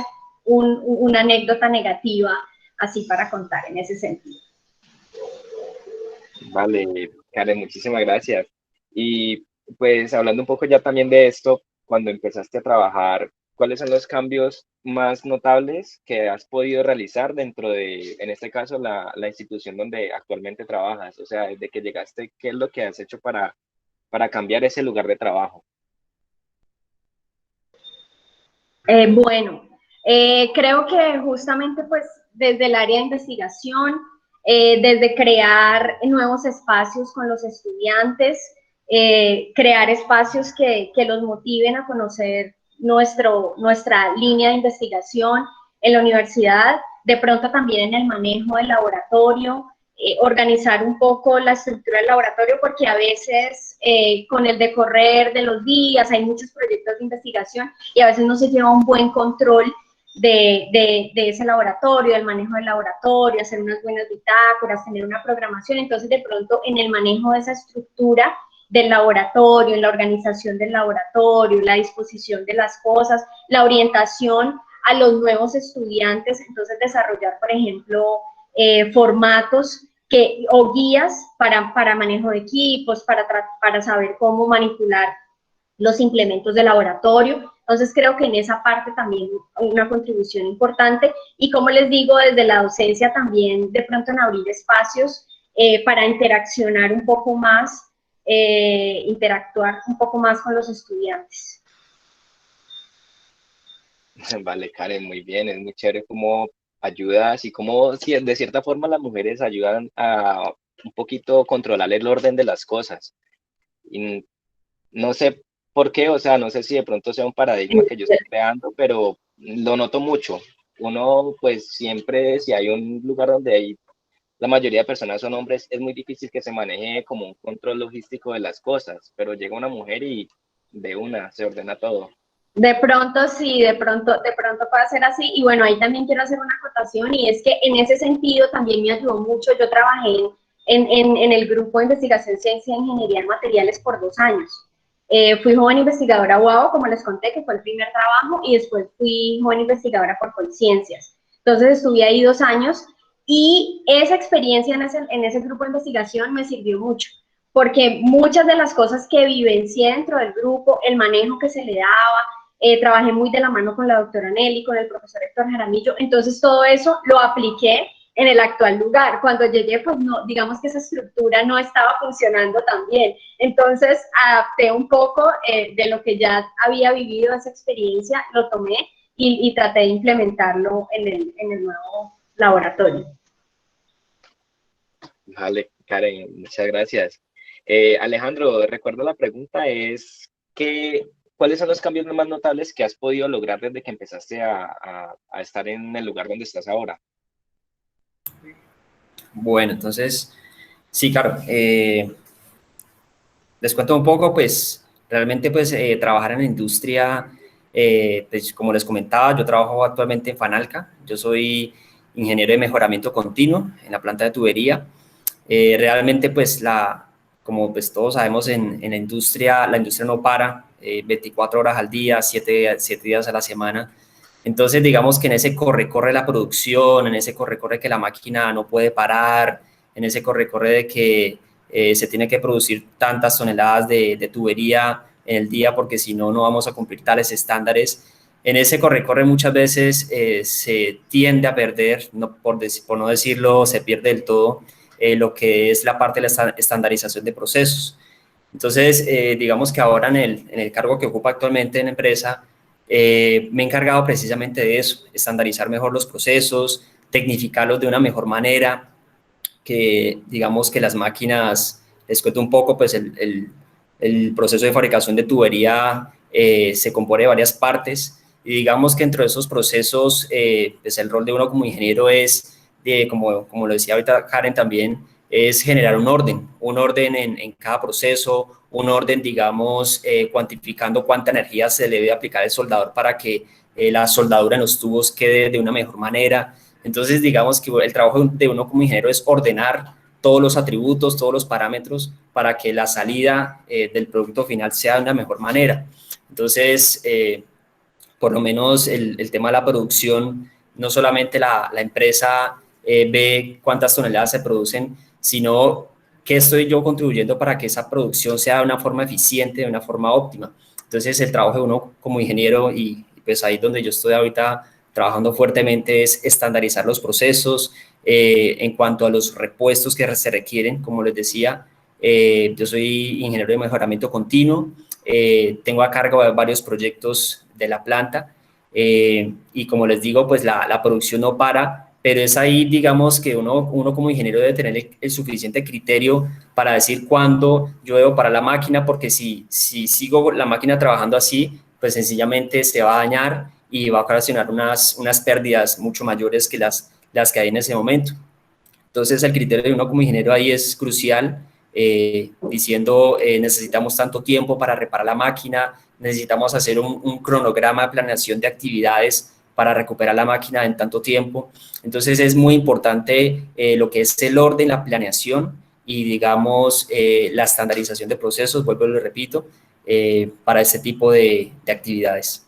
una anécdota negativa así para contar en ese sentido. Vale, Karen, muchísimas gracias. Y pues hablando un poco ya también de esto, cuando empezaste a trabajar, ¿cuáles son los cambios más notables que has podido realizar dentro de, en este caso, la institución donde actualmente trabajas? O sea, desde que llegaste, ¿qué es lo que has hecho para cambiar ese lugar de trabajo? Bueno, creo que justamente pues desde el área de investigación, desde crear nuevos espacios con los estudiantes, crear espacios que los motiven a conocer nuestra línea de investigación en la universidad, de pronto también en el manejo del laboratorio, organizar un poco la estructura del laboratorio, porque a veces con el decorrer de los días hay muchos proyectos de investigación y a veces no se lleva un buen control de ese laboratorio, del manejo del laboratorio, hacer unas buenas bitácoras, tener una programación. Entonces, de pronto, en el manejo de esa estructura del laboratorio, en la organización del laboratorio, la disposición de las cosas, la orientación a los nuevos estudiantes, entonces desarrollar, por ejemplo, formatos o guías para manejo de equipos, para saber cómo manipular los implementos de laboratorio. Entonces creo que en esa parte también una contribución importante y como les digo, desde la docencia también de pronto en abrir espacios para interaccionar un poco más, interactuar un poco más con los estudiantes. Vale, Karen, muy bien, es muy chévere cómo ayudas y cómo de cierta forma las mujeres ayudan a un poquito controlar el orden de las cosas. Y no sé por qué, o sea, no sé si de pronto sea un paradigma que yo estoy creando, pero lo noto mucho. Uno, pues siempre, si hay un lugar donde hay la mayoría de personas son hombres, es muy difícil que se maneje como un control logístico de las cosas, pero llega una mujer y de una se ordena todo. De pronto sí, de pronto puede ser así. Y bueno, ahí también quiero hacer una acotación y es que en ese sentido también me ayudó mucho. Yo trabajé en el grupo de investigación ciencia e ingeniería en materiales por 2 años. Fui joven investigadora UAO, como les conté, que fue el primer trabajo, y después fui joven investigadora por Colciencias. Entonces estuve ahí 2 años y esa experiencia en ese grupo de investigación me sirvió mucho, porque muchas de las cosas que vivencié dentro del grupo, el manejo que se le daba, trabajé muy de la mano con la doctora Nelly, con el profesor Héctor Jaramillo, entonces todo eso lo apliqué en el actual lugar. Cuando llegué, pues no, digamos que esa estructura no estaba funcionando tan bien. Entonces adapté un poco de lo que ya había vivido esa experiencia, lo tomé y traté de implementarlo en el nuevo laboratorio. Vale, Karen, muchas gracias. Alejandro, recuerdo la pregunta es ¿cuáles son los cambios más notables que has podido lograr desde que empezaste a estar en el lugar donde estás ahora? Bueno, entonces, sí, claro. Les cuento un poco, pues, realmente, pues, trabajar en la industria, pues, como les comentaba, yo trabajo actualmente en Fanalca. Yo soy ingeniero de mejoramiento continuo en la planta de tubería. Realmente, pues, como pues, todos sabemos, en la industria no para 24 horas al día, 7 días a la semana. Entonces, digamos que en ese corre-corre la producción, en ese corre-corre que la máquina no puede parar, en ese corre-corre de que se tiene que producir tantas toneladas de tubería en el día porque si no, no vamos a cumplir tales estándares. En ese corre-corre muchas veces se tiende a perder, no, por no decirlo, se pierde del todo lo que es la parte de la estandarización de procesos. Entonces, digamos que ahora en el cargo que ocupo actualmente en la empresa, me he encargado precisamente de eso, estandarizar mejor los procesos, tecnificarlos de una mejor manera, que digamos que las máquinas, les cuento un poco, pues el proceso de fabricación de tubería se compone de varias partes y digamos que dentro de esos procesos, pues el rol de uno como ingeniero es, como lo decía ahorita Karen también, es generar un orden en cada proceso, un orden, digamos, cuantificando cuánta energía se le debe aplicar al soldador para que la soldadura en los tubos quede de una mejor manera. Entonces, digamos que el trabajo de uno como ingeniero es ordenar todos los atributos, todos los parámetros para que la salida del producto final sea de una mejor manera. Entonces, por lo menos el tema de la producción, no solamente la empresa ve cuántas toneladas se producen, sino qué estoy yo contribuyendo para que esa producción sea de una forma eficiente, de una forma óptima. Entonces, el trabajo de uno como ingeniero, y pues ahí donde yo estoy ahorita trabajando fuertemente, es estandarizar los procesos en cuanto a los repuestos que se requieren. Como les decía, yo soy ingeniero de mejoramiento continuo, tengo a cargo de varios proyectos de la planta y como les digo, pues la producción no para, pero es ahí, digamos, que uno como ingeniero debe tener el suficiente criterio para decir cuándo yo debo parar la máquina, porque si sigo la máquina trabajando así, pues sencillamente se va a dañar y va a ocasionar unas pérdidas mucho mayores que las que hay en ese momento. Entonces, el criterio de uno como ingeniero ahí es crucial, diciendo necesitamos tanto tiempo para reparar la máquina, necesitamos hacer un cronograma de planeación de actividades para recuperar la máquina en tanto tiempo. Entonces, es muy importante lo que es el orden, la planeación y, digamos, la estandarización de procesos, vuelvo y lo repito, para este tipo de actividades.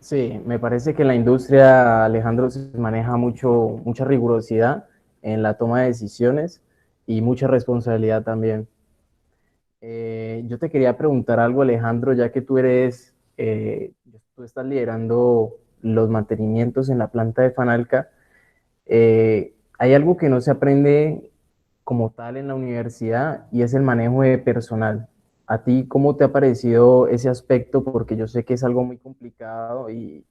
Sí, me parece que en la industria, Alejandro, se maneja mucha rigurosidad en la toma de decisiones y mucha responsabilidad también. Yo te quería preguntar algo, Alejandro, ya que tú estás liderando los mantenimientos en la planta de Fanalca. Hay algo que no se aprende como tal en la universidad y es el manejo de personal. ¿A ti cómo te ha parecido ese aspecto? Porque yo sé que es algo muy complicado y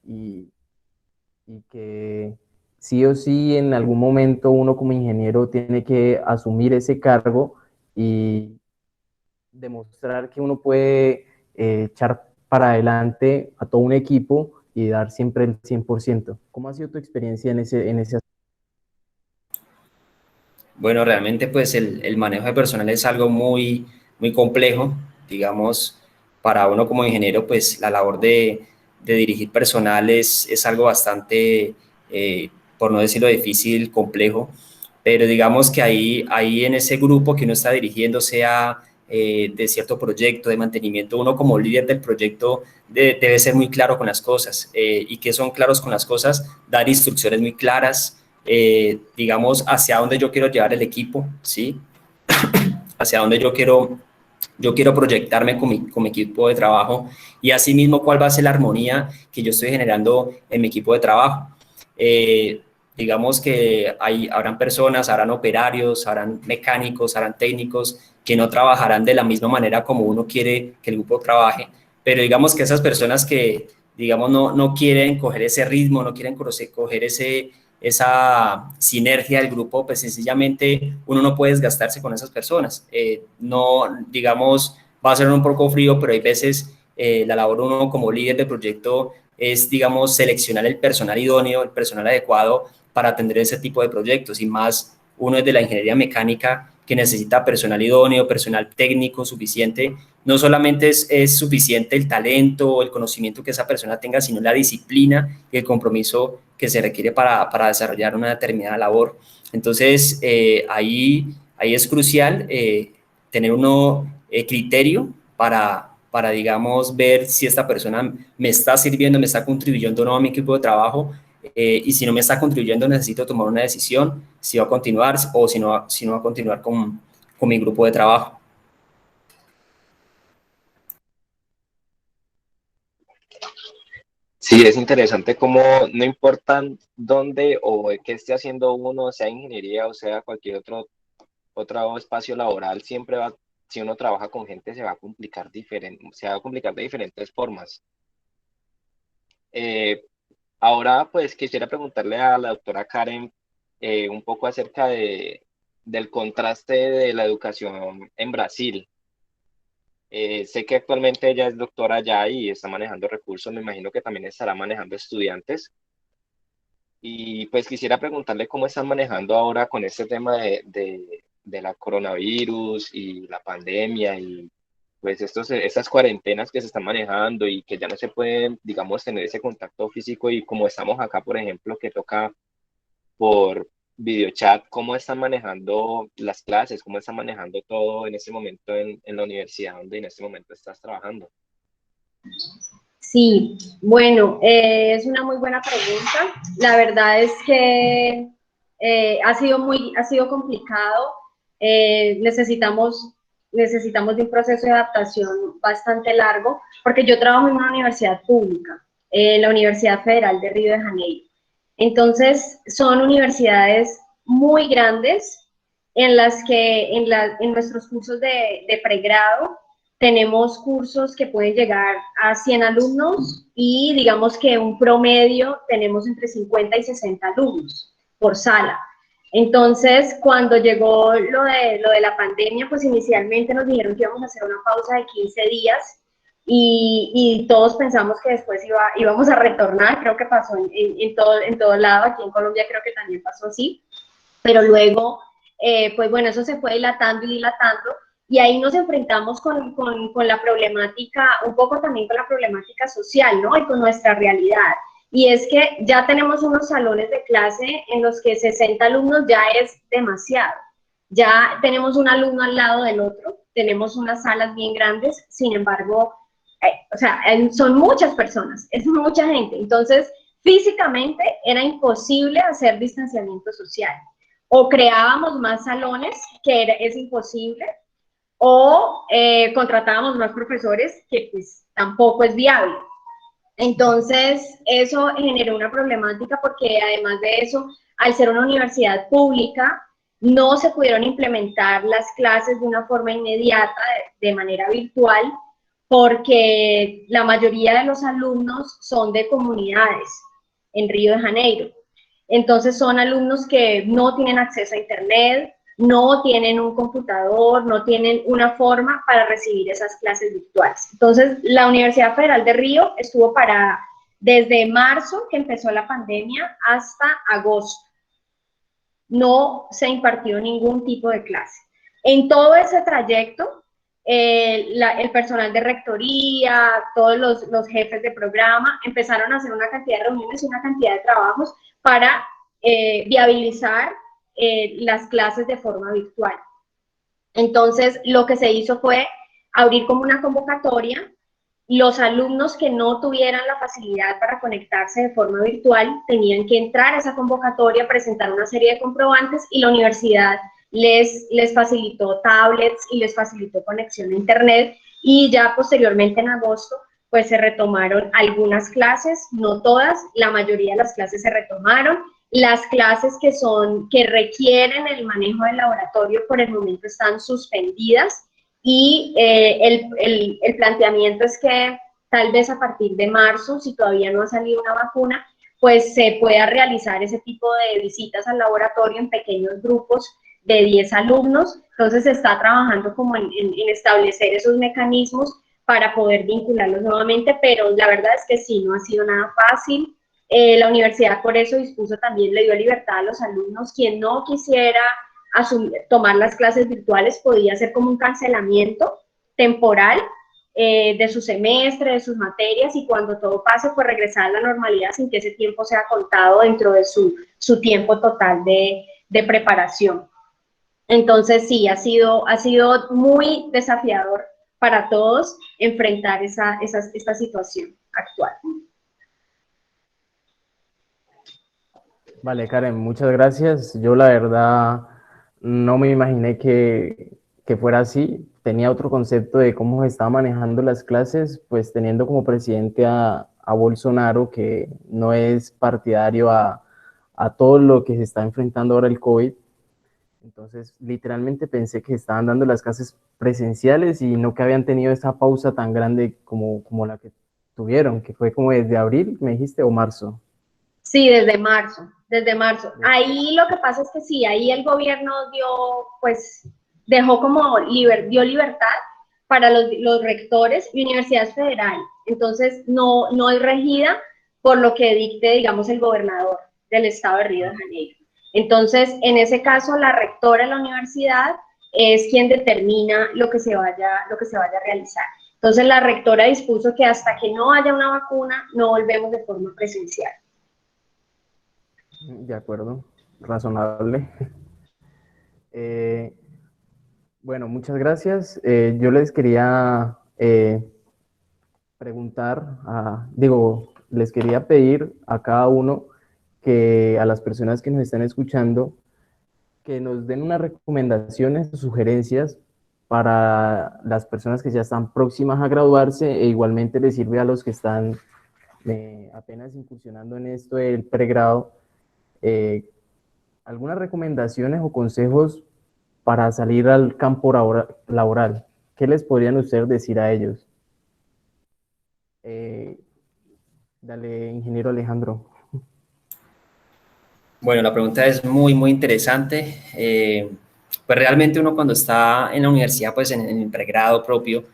que sí o sí en algún momento uno como ingeniero tiene que asumir ese cargo y demostrar que uno puede echar para adelante a todo un equipo y dar siempre el 100%. ¿Cómo ha sido tu experiencia en ese aspecto? Bueno, realmente pues el manejo de personal es algo muy complejo, digamos, para uno como ingeniero pues la labor de dirigir personal es algo bastante, por no decirlo difícil, complejo, pero digamos que ahí en ese grupo que uno está dirigiendo, sea de cierto proyecto de mantenimiento, uno como líder del proyecto debe ser muy claro con las cosas. ¿Y qué son claros con las cosas? Dar instrucciones muy claras, digamos, hacia dónde yo quiero llevar el equipo, ¿sí? Hacia dónde yo quiero proyectarme con mi equipo de trabajo y asimismo cuál va a ser la armonía que yo estoy generando en mi equipo de trabajo. Digamos que habrán personas, habrán operarios, habrán mecánicos, habrán técnicos que no trabajarán de la misma manera como uno quiere que el grupo trabaje, pero digamos que esas personas que, digamos, no quieren coger ese ritmo, no quieren coger esa sinergia del grupo, pues sencillamente uno no puede desgastarse con esas personas. No, digamos, va a ser un poco frío, pero hay veces la labor uno como líder de proyecto es, digamos, seleccionar el personal idóneo, el personal adecuado para atender ese tipo de proyectos y más uno es de la ingeniería mecánica que necesita personal idóneo, personal técnico suficiente. No solamente es suficiente el talento o el conocimiento que esa persona tenga, sino la disciplina y el compromiso que se requiere para desarrollar una determinada labor. Entonces, ahí es crucial tener uno criterio digamos, ver si esta persona me está sirviendo, me está contribuyendo o no a mi equipo de trabajo, y si no me está contribuyendo necesito tomar una decisión, si va a continuar o si no va a continuar con mi grupo de trabajo. Sí, es interesante cómo no importa dónde o qué esté haciendo uno, sea ingeniería o sea cualquier otro espacio laboral, siempre va, si uno trabaja con gente, se va a complicar de diferentes formas. Eh, Ahora, pues quisiera preguntarle a la doctora Karen un poco acerca del contraste de la educación en Brasil. Sé que actualmente ella es doctora allá y está manejando recursos, me imagino que también estará manejando estudiantes. Y pues quisiera preguntarle cómo están manejando ahora con este tema de la coronavirus y la pandemia y pues estas cuarentenas que se están manejando y que ya no se pueden, digamos, tener ese contacto físico y como estamos acá, por ejemplo, que toca por videochat, ¿cómo están manejando las clases? ¿Cómo están manejando todo en este momento en la universidad donde en este momento estás trabajando? Sí, bueno, es una muy buena pregunta. La verdad es que ha sido complicado. Necesitamos de un proceso de adaptación bastante largo, porque yo trabajo en una universidad pública, la Universidad Federal de Río de Janeiro. Entonces, son universidades muy grandes en las que en nuestros cursos de pregrado tenemos cursos que pueden llegar a 100 alumnos y digamos que un promedio tenemos entre 50 y 60 alumnos por sala. Entonces, cuando llegó lo de la pandemia, pues inicialmente nos dijeron que íbamos a hacer una pausa de 15 días y todos pensamos que después íbamos a retornar, creo que pasó en todo lado, aquí en Colombia creo que también pasó así, pero luego, pues bueno, eso se fue dilatando y dilatando, y ahí nos enfrentamos con la problemática, un poco también con la problemática social, ¿no? Y con nuestra realidad. Y es que ya tenemos unos salones de clase en los que 60 alumnos ya es demasiado. Ya tenemos un alumno al lado del otro, tenemos unas salas bien grandes, sin embargo, o sea, son muchas personas, es mucha gente. Entonces, físicamente era imposible hacer distanciamiento social. O creábamos más salones, que es imposible, o contratábamos más profesores, que pues tampoco es viable. Entonces, eso generó una problemática porque además de eso, al ser una universidad pública, no se pudieron implementar las clases de una forma inmediata, de manera virtual, porque la mayoría de los alumnos son de comunidades en Río de Janeiro. Entonces son alumnos que no tienen acceso a internet, no tienen un computador, no tienen una forma para recibir esas clases virtuales. Entonces la Universidad Federal de Río estuvo parada desde marzo, que empezó la pandemia, hasta agosto. No se impartió ningún tipo de clase. En todo ese trayecto, el personal de rectoría, todos los jefes de programa empezaron a hacer una cantidad de reuniones y una cantidad de trabajos para viabilizar las clases de forma virtual. Entonces, lo que se hizo fue abrir como una convocatoria. Los alumnos que no tuvieran la facilidad para conectarse de forma virtual tenían que entrar a esa convocatoria, presentar una serie de comprobantes y la universidad les facilitó tablets y les facilitó conexión a internet, y ya posteriormente en agosto pues se retomaron algunas clases, no todas, la mayoría de las clases se retomaron. Las clases que requieren el manejo del laboratorio por el momento están suspendidas, y el planteamiento es que tal vez a partir de marzo, si todavía no ha salido una vacuna, pues se pueda realizar ese tipo de visitas al laboratorio en pequeños grupos de 10 alumnos. Entonces se está trabajando como en establecer esos mecanismos para poder vincularlos nuevamente, pero la verdad es que sí, no ha sido nada fácil. La universidad por eso dispuso también, le dio libertad a los alumnos. Quien no quisiera tomar las clases virtuales podía hacer como un cancelamiento temporal de su semestre, de sus materias, y cuando todo pase, pues regresar a la normalidad sin que ese tiempo sea contado dentro de su tiempo total de preparación. Entonces sí, ha sido muy desafiador para todos enfrentar esta situación actual. Vale, Karen, muchas gracias. Yo la verdad no me imaginé que fuera así. Tenía otro concepto de cómo se estaba manejando las clases, pues teniendo como presidente a Bolsonaro, que no es partidario a todo lo que se está enfrentando ahora el COVID. Entonces, literalmente pensé que estaban dando las clases presenciales y no que habían tenido esa pausa tan grande como la que tuvieron, que fue como desde abril, me dijiste, o marzo. Sí, desde marzo, desde marzo. Ahí lo que pasa es que sí, ahí el gobierno dio, pues, dejó como, dio libertad para los rectores y universidades federales. Entonces, no es regida por lo que dicte, digamos, el gobernador del estado de Río de Janeiro. Entonces, en ese caso, la rectora de la universidad es quien determina lo que se vaya a realizar. Entonces, la rectora dispuso que hasta que no haya una vacuna, no volvemos de forma presencial. De acuerdo, razonable. Bueno, muchas gracias. Yo les quería preguntar, les quería pedir a cada uno que a las personas que nos están escuchando, que nos den unas recomendaciones o sugerencias para las personas que ya están próximas a graduarse e igualmente les sirve a los que están apenas incursionando en esto del pregrado. Algunas recomendaciones o consejos para salir al campo laboral. ¿Qué les podrían ustedes decir a ellos? Dale, ingeniero Alejandro. Bueno, la pregunta es muy, muy interesante. Pues realmente uno cuando está en la universidad, pues en el pregrado propio,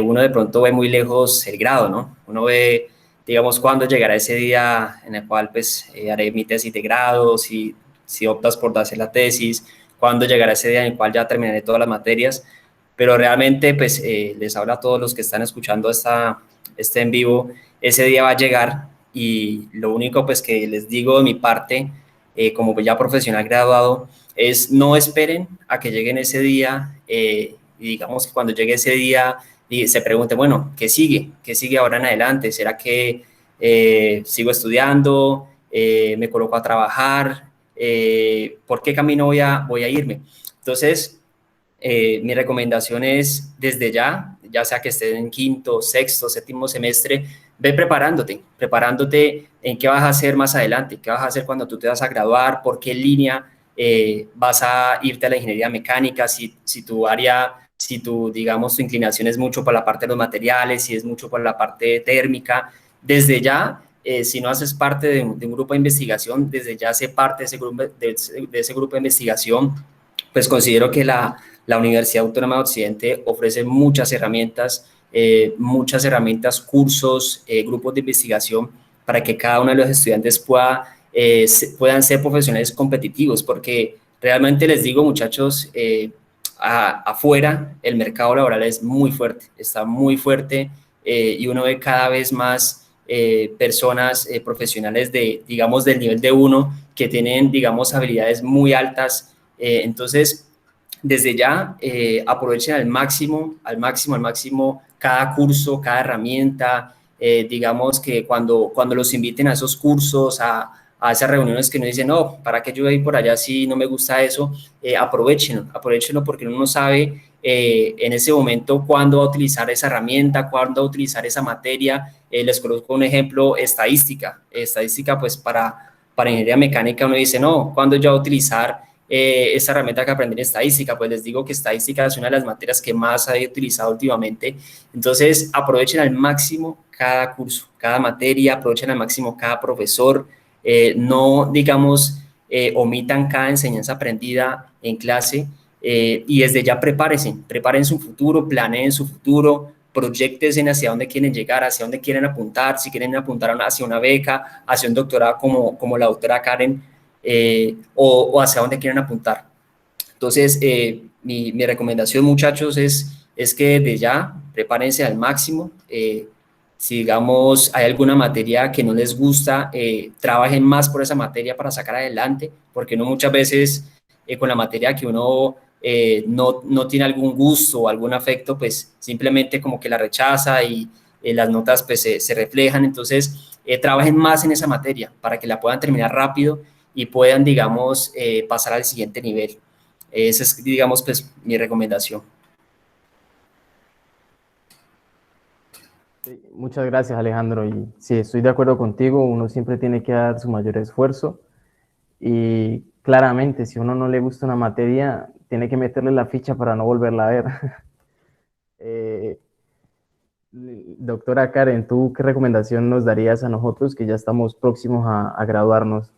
uno de pronto ve muy lejos el grado, ¿no? Uno ve, digamos, cuándo llegará ese día en el cual pues haré mi tesis de grado, si optas por hacer la tesis, cuándo llegará ese día en el cual ya terminaré todas las materias, pero realmente pues les hablo a todos los que están escuchando este en vivo, ese día va a llegar y lo único pues que les digo de mi parte, como ya profesional graduado, es no esperen a que lleguen ese día y digamos que cuando llegue ese día y se pregunte, bueno, ¿qué sigue? ¿Qué sigue ahora en adelante? ¿Será que sigo estudiando? ¿Me coloco a trabajar? ¿Por qué camino voy a irme? Entonces, mi recomendación es desde ya sea que estés en quinto, sexto, séptimo semestre, ve preparándote en qué vas a hacer más adelante, qué vas a hacer cuando tú te vas a graduar, por qué línea vas a irte a la ingeniería mecánica, si tu área, si tu, digamos, tu inclinación es mucho por la parte de los materiales, si es mucho por la parte térmica, desde ya, si no haces parte de un grupo de investigación, desde ya sé parte de ese grupo de investigación, pues considero que la Universidad Autónoma de Occidente ofrece muchas herramientas, cursos, grupos de investigación para que cada uno de los estudiantes puedan ser profesionales competitivos, porque realmente les digo, muchachos, afuera el mercado laboral es muy fuerte, está muy fuerte y uno ve cada vez más personas profesionales digamos, del nivel de uno que tienen, digamos, habilidades muy altas. Entonces, desde ya, aprovechen al máximo cada curso, cada herramienta. Digamos que cuando los inviten a esos cursos, a esas reuniones que nos dicen, no, ¿para qué yo voy a ir por allá si no me gusta eso? Aprovechenlo porque uno no sabe en ese momento cuándo va a utilizar esa herramienta, cuándo va a utilizar esa materia. Les coloco un ejemplo, estadística, pues para ingeniería mecánica uno dice, no, ¿cuándo yo voy a utilizar esta herramienta que aprendí en estadística? Pues les digo que estadística es una de las materias que más he utilizado últimamente. Entonces, aprovechen al máximo cada curso, cada materia, aprovechen al máximo cada profesor, no, digamos, omitan cada enseñanza aprendida en clase y desde ya preparen su futuro, planeen su futuro, proyecten hacia dónde quieren llegar, hacia dónde quieren apuntar, si quieren apuntar hacia una beca, hacia un doctorado como la doctora Karen, o hacia dónde quieren apuntar. Entonces, mi recomendación, muchachos, es que desde ya prepárense al máximo. Si, digamos, hay alguna materia que no les gusta, trabajen más por esa materia para sacar adelante, porque no muchas veces con la materia que uno no tiene algún gusto o algún afecto, pues simplemente como que la rechaza y las notas pues se reflejan. Entonces, trabajen más en esa materia para que la puedan terminar rápido y puedan, digamos, pasar al siguiente nivel. Esa es, digamos, pues mi recomendación. Sí, muchas gracias, Alejandro. Y sí, estoy de acuerdo contigo, uno siempre tiene que dar su mayor esfuerzo y claramente si a uno no le gusta una materia, tiene que meterle la ficha para no volverla a ver. Doctora Karen, ¿tú qué recomendación nos darías a nosotros que ya estamos próximos a graduarnos?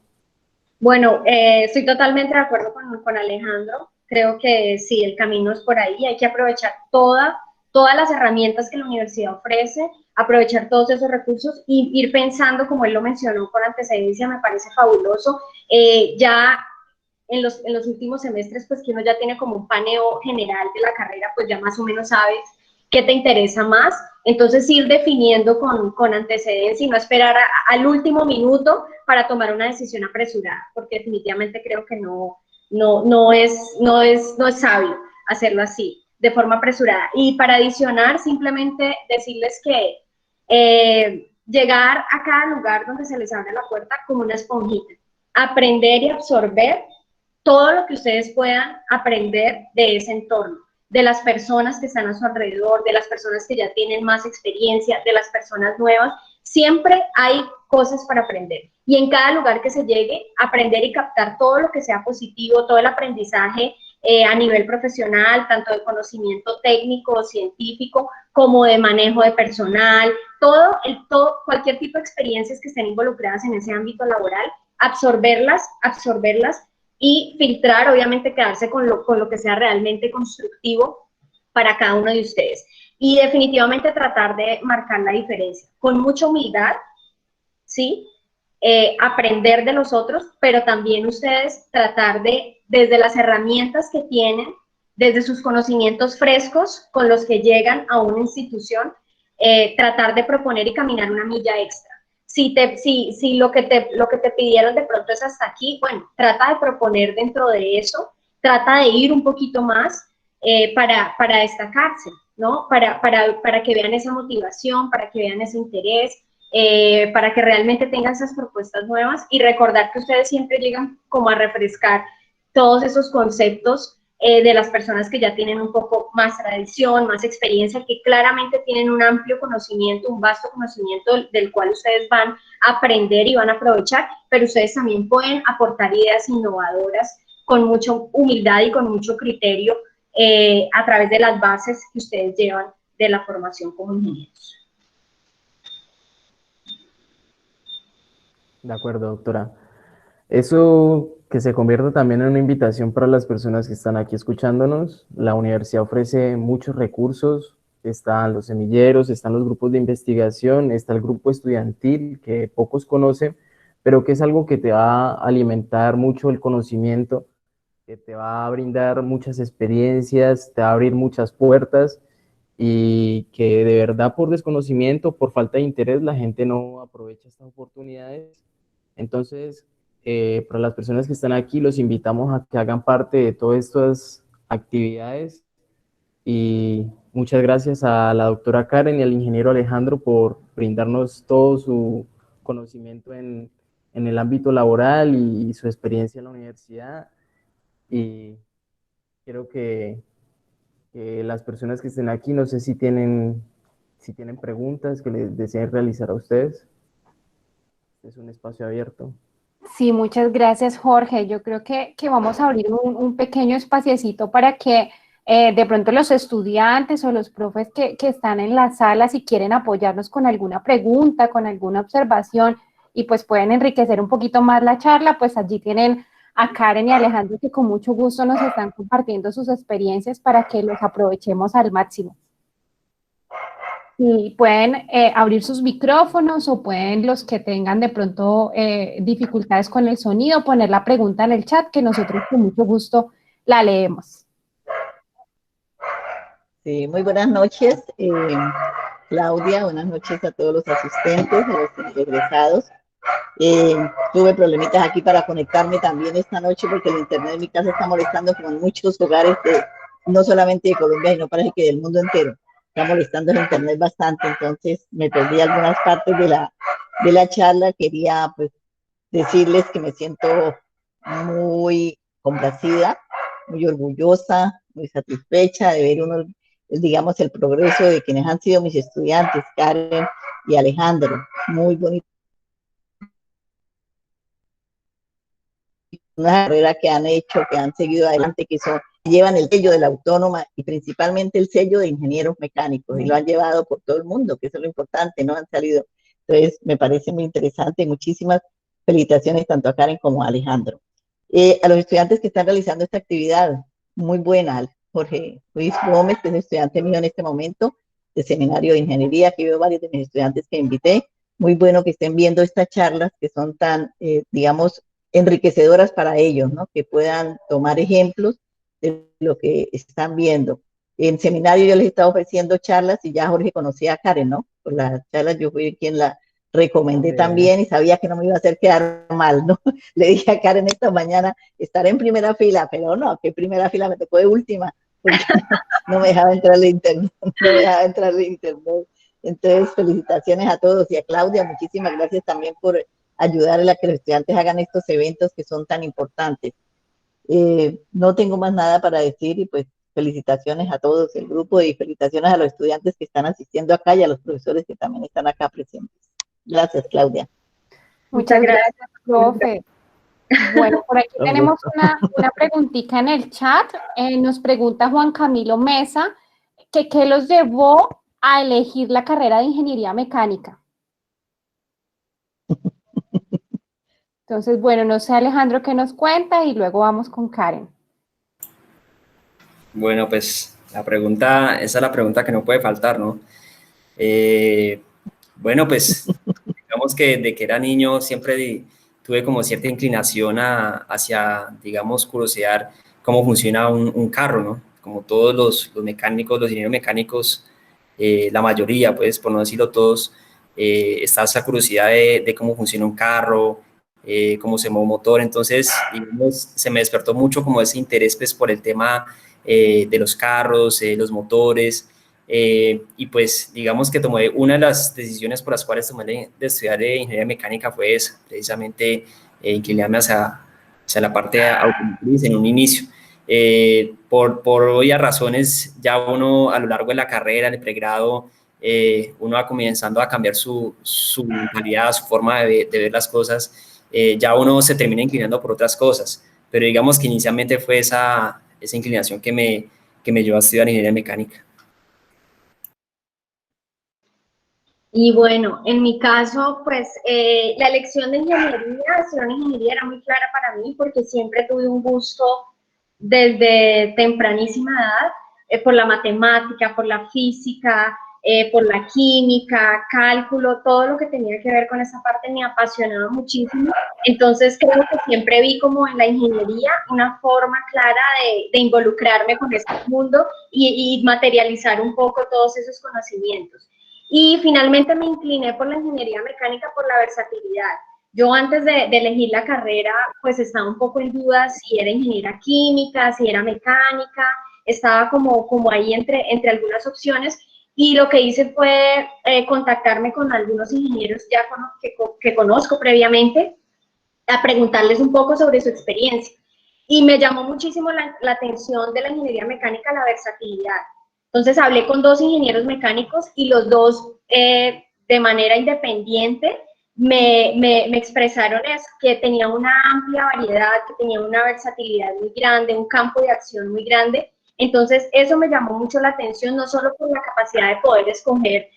Bueno, estoy totalmente de acuerdo con Alejandro. Creo que sí, el camino es por ahí. Hay que aprovechar todas las herramientas que la universidad ofrece, aprovechar todos esos recursos y ir pensando, como él lo mencionó con antecedencia, me parece fabuloso. Ya en los últimos semestres, pues que uno ya tiene como un paneo general de la carrera, pues ya más o menos sabes qué te interesa más. Entonces ir definiendo con antecedencia y no esperar al último minuto para tomar una decisión apresurada, porque definitivamente creo que no es sabio hacerlo así, de forma apresurada. Y para adicionar, simplemente decirles que llegar a cada lugar donde se les abre la puerta como una esponjita, aprender y absorber todo lo que ustedes puedan aprender de ese entorno, de las personas que están a su alrededor, de las personas que ya tienen más experiencia, de las personas nuevas. Siempre hay cosas para aprender. Y en cada lugar que se llegue, aprender y captar todo lo que sea positivo, todo el aprendizaje a nivel profesional, tanto de conocimiento técnico, científico, como de manejo de personal, cualquier tipo de experiencias que estén involucradas en ese ámbito laboral, absorberlas y filtrar, obviamente quedarse con lo que sea realmente constructivo para cada uno de ustedes. Y definitivamente tratar de marcar la diferencia, con mucha humildad, ¿sí? Aprender de los otros, pero también ustedes tratar de, desde las herramientas que tienen, desde sus conocimientos frescos con los que llegan a una institución, tratar de proponer y caminar una milla extra. Si lo que te pidieron de pronto es hasta aquí, bueno, trata de proponer dentro de eso, trata de ir un poquito más para destacarse, ¿no? Para que vean esa motivación, para que vean ese interés, para que realmente tengan esas propuestas nuevas y recordar que ustedes siempre llegan como a refrescar todos esos conceptos de las personas que ya tienen un poco más tradición, más experiencia, que claramente tienen un amplio conocimiento, un vasto conocimiento del cual ustedes van a aprender y van a aprovechar, pero ustedes también pueden aportar ideas innovadoras con mucha humildad y con mucho criterio a través de las bases que ustedes llevan de la formación como ingenieros. De acuerdo, doctora. Eso que se convierta también en una invitación para las personas que están aquí escuchándonos. La universidad ofrece muchos recursos, están los semilleros, están los grupos de investigación, está el grupo estudiantil que pocos conocen, pero que es algo que te va a alimentar mucho el conocimiento, que te va a brindar muchas experiencias, te va a abrir muchas puertas y que de verdad por desconocimiento, por falta de interés, la gente no aprovecha estas oportunidades. Entonces, para las personas que están aquí, los invitamos a que hagan parte de todas estas actividades y muchas gracias a la doctora Karen y al ingeniero Alejandro por brindarnos todo su conocimiento en el ámbito laboral y su experiencia en la universidad. Y creo que las personas que estén aquí, no sé si tienen preguntas que les deseen realizar a ustedes. Es un espacio abierto. Sí, muchas gracias, Jorge. Yo creo que vamos a abrir un pequeño espaciecito para que de pronto los estudiantes o los profes que están en la sala, si quieren apoyarnos con alguna pregunta, con alguna observación y pues pueden enriquecer un poquito más la charla, pues allí tienen a Karen y Alejandro que con mucho gusto nos están compartiendo sus experiencias para que los aprovechemos al máximo. Y pueden abrir sus micrófonos o pueden los que tengan de pronto dificultades con el sonido, poner la pregunta en el chat que nosotros con mucho gusto la leemos. Sí, muy buenas noches, Claudia, buenas noches a todos los asistentes, a los egresados. Tuve problemitas aquí para conectarme también esta noche porque el internet de mi casa está molestando como en muchos hogares, no solamente de Colombia, sino parece que del mundo entero. Está molestando el internet bastante, entonces me perdí algunas partes de la charla, quería pues decirles que me siento muy complacida, muy orgullosa, muy satisfecha de ver digamos, el progreso de quienes han sido mis estudiantes, Karen y Alejandro. Muy bonito. Una carrera que han hecho, que han seguido adelante, que llevan el sello de la autónoma y principalmente el sello de ingenieros mecánicos y lo han llevado por todo el mundo, que eso es lo importante, ¿no? Han salido. Entonces, me parece muy interesante. Muchísimas felicitaciones tanto a Karen como a Alejandro. A los estudiantes que están realizando esta actividad, muy buena. Jorge Luis Gómez, que es estudiante mío en este momento de seminario de ingeniería, que veo varios de mis estudiantes que invité. Muy bueno que estén viendo estas charlas que son tan, digamos, enriquecedoras para ellos, ¿no? Que puedan tomar ejemplos de lo que están viendo. En seminario yo les estaba ofreciendo charlas y ya Jorge conocía a Karen, ¿no? Por las charlas yo fui quien la recomendé también y sabía que no me iba a hacer quedar mal, ¿no? Le dije a Karen esta mañana, estaré en primera fila, pero no, que primera fila me tocó de última, porque no me dejaba entrar el internet, no me dejaba entrar el internet. Entonces, felicitaciones a todos y a Claudia, muchísimas gracias también por ayudar a que los estudiantes hagan estos eventos que son tan importantes. No tengo más nada para decir y pues felicitaciones a todos el grupo y felicitaciones a los estudiantes que están asistiendo acá y a los profesores que también están acá presentes. Gracias, Claudia. Muchas gracias, profe. Bueno, por aquí tenemos una preguntita en el chat. Nos pregunta Juan Camilo Mesa que qué los llevó a elegir la carrera de ingeniería mecánica. Entonces, bueno, no sé, Alejandro, qué nos cuenta y luego vamos con Karen. Bueno, pues esa es la pregunta que no puede faltar, ¿no? Bueno, pues digamos que desde que era niño siempre tuve como cierta inclinación hacia, digamos, curiosear cómo funciona un carro, ¿no? Como todos los mecánicos, los ingenieros mecánicos, la mayoría, pues, por no decirlo todos, está esa curiosidad de cómo funciona un carro, cómo se mueve un motor. Entonces, digamos, se me despertó mucho como ese interés, pues, por el tema de los carros, los motores. Y pues digamos que tomé una de las decisiones por las cuales tomé de estudiar ingeniería mecánica fue esa, precisamente inclinarme hacia la parte automotriz en un inicio. Por obvias razones, ya uno a lo largo de la carrera, en el pregrado, uno va comenzando a cambiar su mentalidad, su forma de ver las cosas, ya uno se termina inclinando por otras cosas, pero digamos que inicialmente fue esa inclinación que me llevó a estudiar ingeniería mecánica. Y bueno, en mi caso, pues la elección de ingeniería, estudiar ingeniería era muy clara para mí porque siempre tuve un gusto desde tempranísima edad por la matemática, por la física, por la química, cálculo, todo lo que tenía que ver con esa parte me apasionaba muchísimo. Entonces creo que siempre vi como en la ingeniería una forma clara de involucrarme con este mundo y materializar un poco todos esos conocimientos. Y finalmente me incliné por la ingeniería mecánica por la versatilidad. Yo antes de elegir la carrera, pues estaba un poco en duda si era ingeniera química, si era mecánica, estaba como ahí entre algunas opciones, y lo que hice fue contactarme con algunos ingenieros ya que conozco previamente, a preguntarles un poco sobre su experiencia. Y me llamó muchísimo la atención de la ingeniería mecánica la versatilidad. Entonces hablé con 2 ingenieros mecánicos y los 2 de manera independiente me expresaron eso, que tenía una amplia variedad, que tenía una versatilidad muy grande, un campo de acción muy grande. Entonces eso me llamó mucho la atención, no solo por la capacidad de poder escoger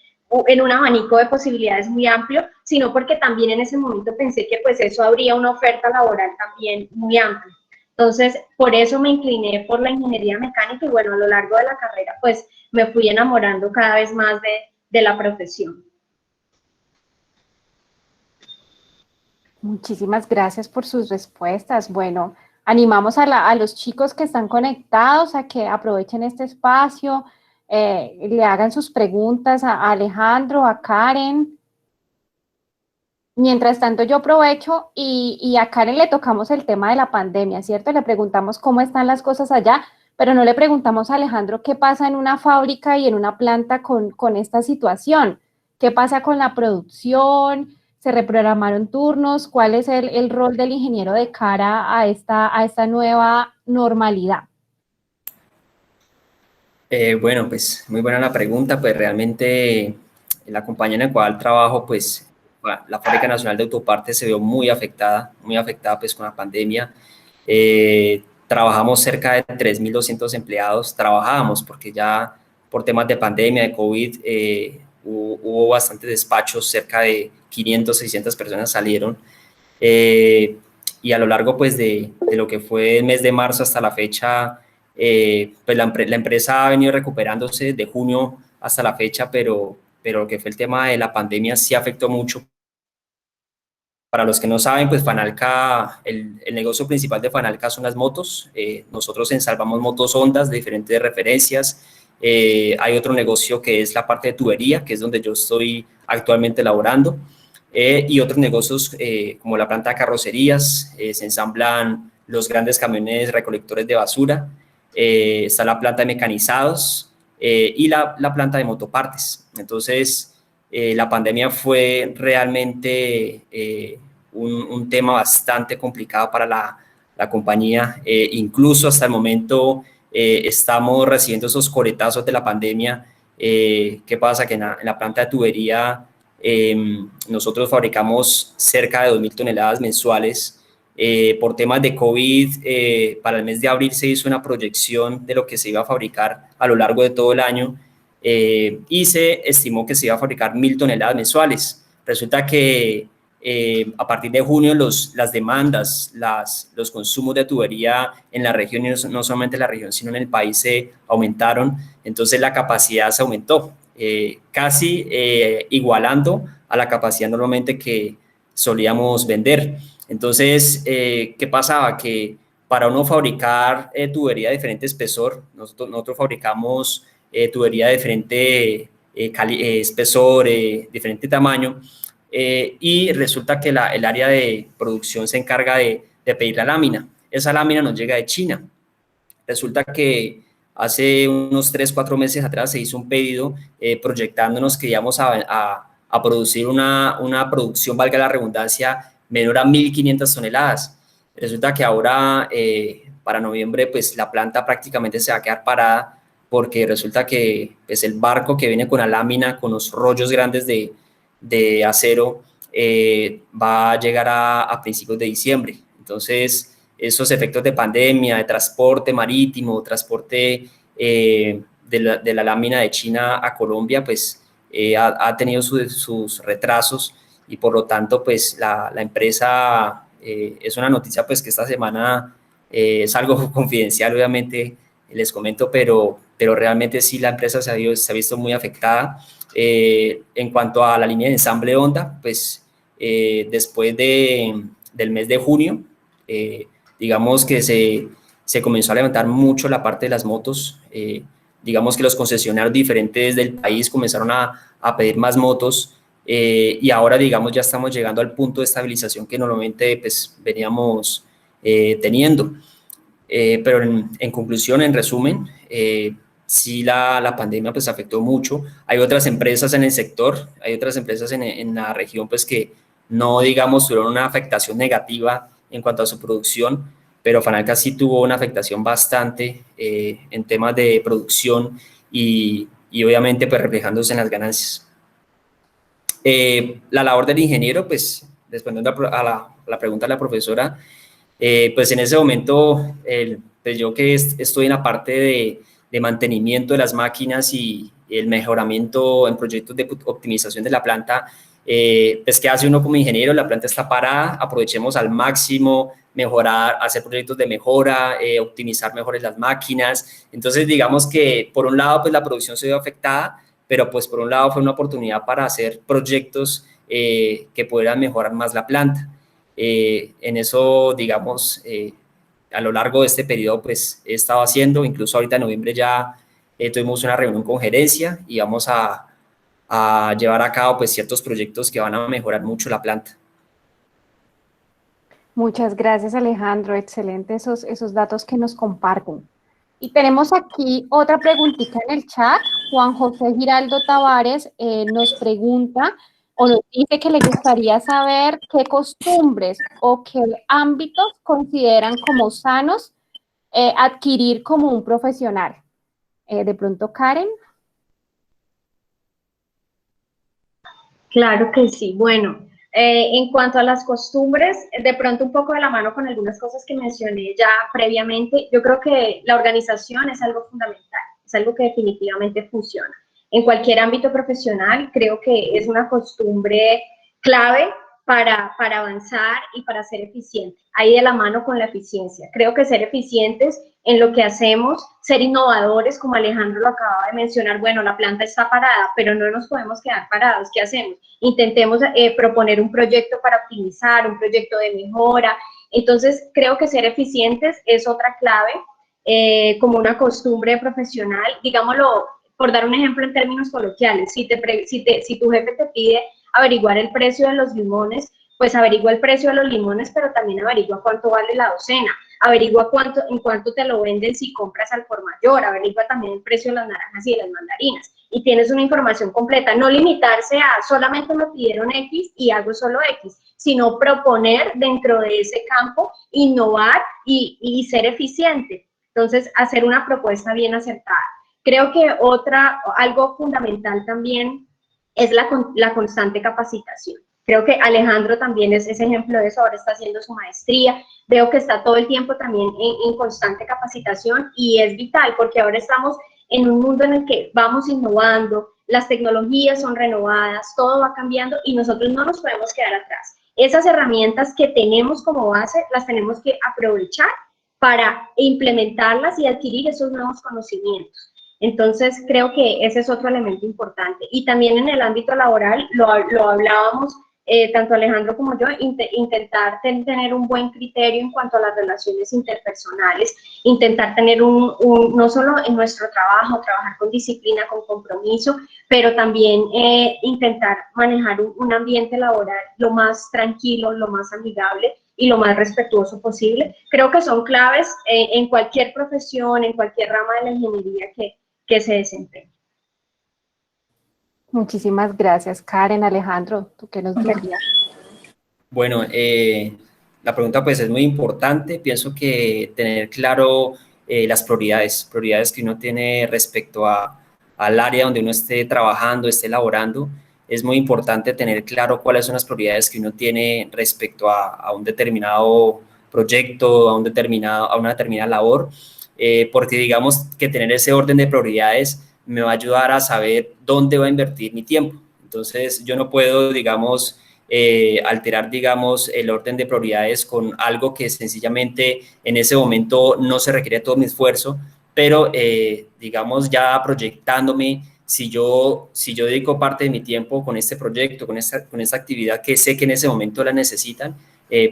en un abanico de posibilidades muy amplio, sino porque también en ese momento pensé que pues eso habría una oferta laboral también muy amplia. Entonces, por eso me incliné por la ingeniería mecánica y bueno, a lo largo de la carrera, pues me fui enamorando cada vez más de la profesión. Muchísimas gracias por sus respuestas. Bueno, animamos a los chicos que están conectados a que aprovechen este espacio, le hagan sus preguntas a Alejandro, a Karen. Mientras tanto, yo aprovecho y a Karen le tocamos el tema de la pandemia, ¿cierto? Le preguntamos cómo están las cosas allá, pero no le preguntamos a Alejandro qué pasa en una fábrica y en una planta con esta situación. ¿Qué pasa con la producción? ¿Se reprogramaron turnos? ¿Cuál es el rol del ingeniero de cara a esta nueva normalidad? Bueno, pues muy buena la pregunta, pues realmente la compañía en la cual trabajo, pues la Fábrica Nacional de Autopartes se vio muy afectada pues con la pandemia. Trabajamos cerca de 3.200 empleados, trabajábamos porque ya por temas de pandemia, de COVID, hubo bastantes despachos, cerca de 500, 600 personas salieron. Y a lo largo pues de lo que fue el mes de marzo hasta la fecha, pues la empresa ha venido recuperándose de junio hasta la fecha, pero lo que fue el tema de la pandemia sí afectó mucho. Para los que no saben, pues Fanalca, el negocio principal de Fanalca son las motos. Nosotros ensalvamos motos Hondas de diferentes referencias. Hay otro negocio que es la parte de tubería, que es donde yo estoy actualmente laborando. Y otros negocios como la planta de carrocerías, se ensamblan los grandes camiones recolectores de basura, está la planta de mecanizados y la planta de motopartes. Entonces, la pandemia fue realmente un tema bastante complicado para la compañía. Incluso hasta el momento estamos recibiendo esos coletazos de la pandemia. ¿Qué pasa? Que en la planta de tubería nosotros fabricamos cerca de 2.000 toneladas mensuales. Por temas de COVID, para el mes de abril se hizo una proyección de lo que se iba a fabricar a lo largo de todo el año y se estimó que se iba a fabricar 1.000 toneladas mensuales. Resulta que a partir de junio las demandas, los consumos de tubería en la región, y no solamente en la región, sino en el país se aumentaron, entonces la capacidad se aumentó. Casi igualando a la capacidad normalmente que solíamos vender. Entonces, ¿qué pasaba? Que para uno fabricar tubería de diferente espesor, nosotros fabricamos tubería de diferente espesor, diferente tamaño, y resulta que el área de producción se encarga de pedir la lámina. Esa lámina nos llega de China. Resulta que hace unos 3, 4 meses atrás se hizo un pedido proyectándonos que íbamos a producir una producción, valga la redundancia, menor a 1.500 toneladas. Resulta que ahora, para noviembre, pues la planta prácticamente se va a quedar parada porque resulta que pues, el barco que viene con la lámina, con los rollos grandes de acero, va a llegar a principios de diciembre. Entonces, esos efectos de pandemia, de transporte marítimo, transporte de la lámina de China a Colombia, pues ha tenido sus retrasos y por lo tanto, pues la empresa, es una noticia pues que esta semana es algo confidencial, obviamente, les comento, pero realmente sí la empresa se ha visto muy afectada. En cuanto a la línea de ensamble Honda, pues después del mes de junio, digamos que se comenzó a levantar mucho la parte de las motos. Digamos que los concesionarios diferentes del país comenzaron a pedir más motos y ahora, digamos, ya estamos llegando al punto de estabilización que normalmente pues, veníamos teniendo. Pero en conclusión, en resumen, sí la pandemia pues afectó mucho. Hay otras empresas en el sector, hay otras empresas en la región pues que no, digamos, tuvieron una afectación negativa en cuanto a su producción, pero Fanalca sí tuvo una afectación bastante en temas de producción y obviamente pues reflejándose en las ganancias. La labor del ingeniero, pues respondiendo a la pregunta de la profesora, pues en ese momento, pues yo que estoy en la parte de mantenimiento de las máquinas y el mejoramiento en proyectos de optimización de la planta, pues ¿qué hace uno como ingeniero? La planta está parada, aprovechemos al máximo, mejorar, hacer proyectos de mejora, optimizar mejores las máquinas. Entonces, digamos que por un lado, pues la producción se vio afectada, pero pues por un lado fue una oportunidad para hacer proyectos que pudieran mejorar más la planta. En eso, digamos, a lo largo de este periodo, pues he estado haciendo, incluso ahorita en noviembre ya tuvimos una reunión con gerencia y vamos a llevar a cabo pues ciertos proyectos que van a mejorar mucho la planta. Muchas gracias, Alejandro. Excelente esos datos que nos comparten. Y tenemos aquí otra preguntita en el chat. Juan José Giraldo Tavares nos pregunta o nos dice que le gustaría saber qué costumbres o qué ámbitos consideran como sanos adquirir como un profesional. De pronto, Karen. Claro que sí. Bueno, en cuanto a las costumbres, de pronto un poco de la mano con algunas cosas que mencioné ya previamente, yo creo que la organización es algo fundamental, es algo que definitivamente funciona. En cualquier ámbito profesional, creo que es una costumbre clave para avanzar y para ser eficiente. Ahí de la mano con la eficiencia. Creo que ser eficientes en lo que hacemos, ser innovadores, como Alejandro lo acababa de mencionar, bueno, la planta está parada, pero no nos podemos quedar parados, ¿qué hacemos? Intentemos proponer un proyecto para optimizar, un proyecto de mejora. Entonces, creo que ser eficientes es otra clave, como una costumbre profesional, digámoslo, por dar un ejemplo en términos coloquiales, si tu jefe te pide averiguar el precio de los limones, pues averigua el precio de los limones, pero también averigua cuánto vale la docena, averigua en cuánto te lo venden si compras al por mayor, averigua también el precio de las naranjas y de las mandarinas, y tienes una información completa, no limitarse a solamente me pidieron X y hago solo X, sino proponer dentro de ese campo, innovar y ser eficiente. Entonces, hacer una propuesta bien acertada. Creo que algo fundamental también es la constante capacitación. Creo que Alejandro también es ese ejemplo de eso, ahora está haciendo su maestría, veo que está todo el tiempo también en constante capacitación y es vital porque ahora estamos en un mundo en el que vamos innovando, las tecnologías son renovadas, todo va cambiando y nosotros no nos podemos quedar atrás. Esas herramientas que tenemos como base las tenemos que aprovechar para implementarlas y adquirir esos nuevos conocimientos. Entonces, creo que ese es otro elemento importante. Y también en el ámbito laboral, lo hablábamos, tanto Alejandro como yo, intentar tener un buen criterio en cuanto a las relaciones interpersonales, intentar tener no solo en nuestro trabajo, trabajar con disciplina, con compromiso, pero también intentar manejar un ambiente laboral lo más tranquilo, lo más amigable y lo más respetuoso posible. Creo que son claves en cualquier profesión, en cualquier rama de la ingeniería que se desempeñe. Muchísimas gracias, Karen. Alejandro, ¿tú qué nos dirías? Bueno, la pregunta pues es muy importante. Pienso que tener claro las prioridades que uno tiene respecto al área donde uno esté trabajando, esté laborando, es muy importante tener claro cuáles son las prioridades que uno tiene respecto a un determinado proyecto, a una determinada labor, porque digamos que tener ese orden de prioridades me va a ayudar a saber dónde va a invertir mi tiempo. Entonces, yo no puedo, digamos, alterar, digamos, el orden de prioridades con algo que sencillamente en ese momento no se requiere todo mi esfuerzo, pero, digamos, ya proyectándome, si yo dedico parte de mi tiempo con este proyecto, con esta actividad que sé que en ese momento la necesitan,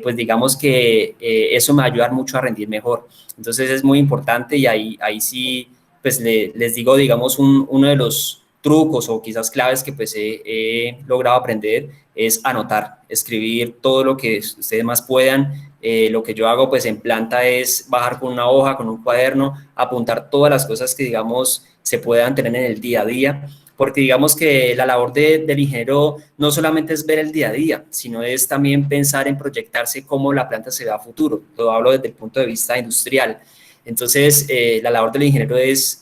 pues digamos que eso me va a ayudar mucho a rendir mejor. Entonces es muy importante y ahí sí, pues les digo, digamos, uno de los trucos o quizás claves que pues he logrado aprender es anotar, escribir todo lo que ustedes más puedan. Lo que yo hago pues en planta es bajar con una hoja, con un cuaderno, apuntar todas las cosas que digamos se puedan tener en el día a día, porque digamos que la labor del ingeniero no solamente es ver el día a día, sino es también pensar en proyectarse cómo la planta se ve a futuro. Lo hablo desde el punto de vista industrial. Entonces, la labor del ingeniero es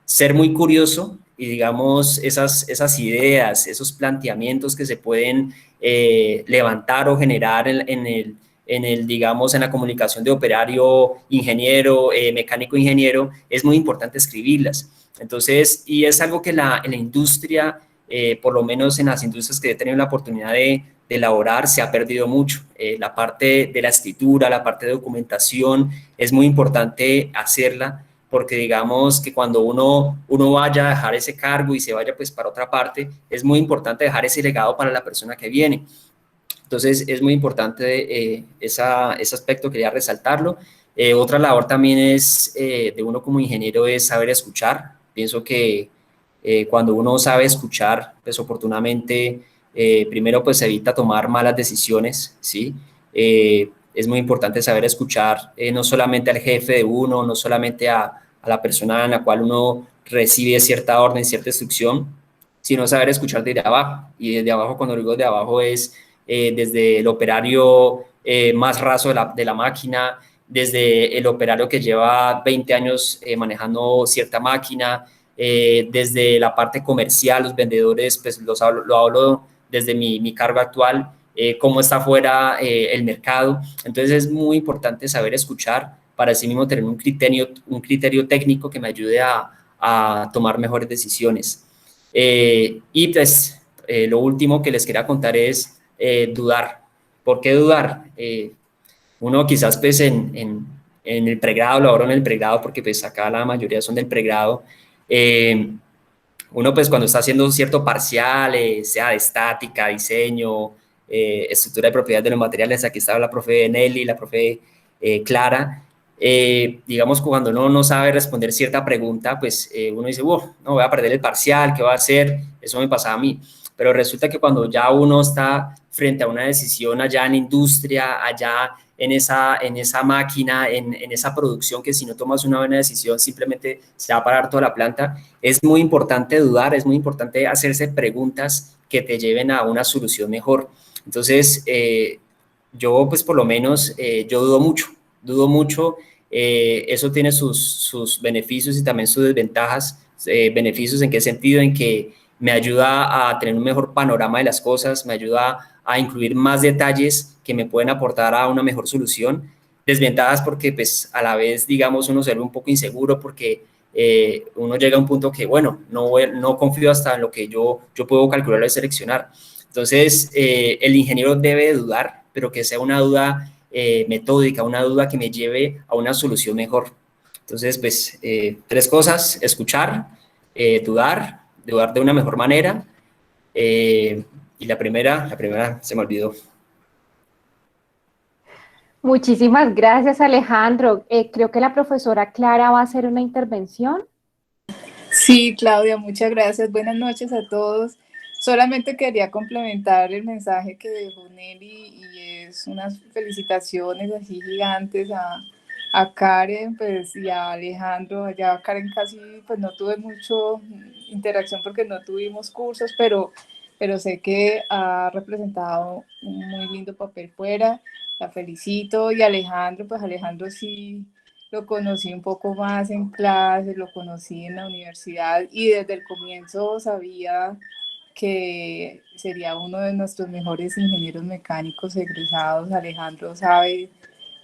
ser muy curioso y, digamos, esas ideas, esos planteamientos que se pueden levantar o generar digamos, en la comunicación de operario, ingeniero, mecánico, ingeniero, es muy importante escribirlas. Entonces, y es algo que en la industria, por lo menos en las industrias que he tenido la oportunidad de elaborar, se ha perdido mucho. La parte de la escritura, la parte de documentación, es muy importante hacerla, porque digamos que cuando uno vaya a dejar ese cargo y se vaya pues para otra parte, es muy importante dejar ese legado para la persona que viene. Entonces es muy importante ese aspecto, quería resaltarlo. Otra labor también es de uno como ingeniero es saber escuchar. Pienso que cuando uno sabe escuchar, pues oportunamente, primero pues evita tomar malas decisiones, ¿sí? Es muy importante saber escuchar no solamente al jefe de uno, no solamente a la persona en la cual uno recibe cierta orden, cierta instrucción, sino saber escuchar desde abajo. Y desde abajo, cuando digo de abajo, es desde el operario más raso de la máquina, desde el operario que lleva 20 años manejando cierta máquina, desde la parte comercial, los vendedores, pues lo hablo desde mi cargo actual, cómo está afuera el mercado. Entonces es muy importante saber escuchar para así mismo tener un criterio técnico que me ayude a tomar mejores decisiones. Y pues lo último que les quería contar es dudar. ¿Por qué dudar? Uno quizás pues en el pregrado, lo abro en el pregrado porque pues acá la mayoría son del pregrado. Uno pues cuando está haciendo cierto parcial, sea de estática, diseño, estructura de propiedades de los materiales, aquí estaba la profe Nelly, la profe Clara, digamos cuando uno no sabe responder cierta pregunta, pues uno dice, no voy a perder el parcial, ¿qué va a hacer? Eso me pasaba a mí. Pero resulta que cuando ya uno está frente a una decisión allá en industria, allá en esa máquina, en esa producción, que si no tomas una buena decisión simplemente se va a parar toda la planta, es muy importante dudar, es muy importante hacerse preguntas que te lleven a una solución mejor. Entonces, yo pues por lo menos, yo dudo mucho, eso tiene sus beneficios y también sus desventajas. Beneficios en qué sentido, en que me ayuda a tener un mejor panorama de las cosas, me ayuda a incluir más detalles que me pueden aportar a una mejor solución. Desventajas porque pues a la vez, digamos, uno se ve un poco inseguro porque uno llega a un punto que, bueno, no confío hasta en lo que yo puedo calcular y seleccionar. Entonces, el ingeniero debe dudar, pero que sea una duda metódica, una duda que me lleve a una solución mejor. Entonces, pues, 3 cosas: escuchar, dudar de una mejor manera, y la primera se me olvidó. Muchísimas gracias, Alejandro. Creo que la profesora Clara va a hacer una intervención. Sí, Claudia, muchas gracias. Buenas noches a todos. Solamente quería complementar el mensaje que dejó Nelly, y es unas felicitaciones así gigantes a Karen, pues, y a Alejandro. Ya Karen casi pues no tuve mucho interacción porque no tuvimos cursos, pero sé que ha representado un muy lindo papel fuera. La felicito. Y Alejandro, pues Alejandro sí lo conocí un poco más en clase, lo conocí en la universidad y desde el comienzo sabía que sería uno de nuestros mejores ingenieros mecánicos egresados. Alejandro sabe,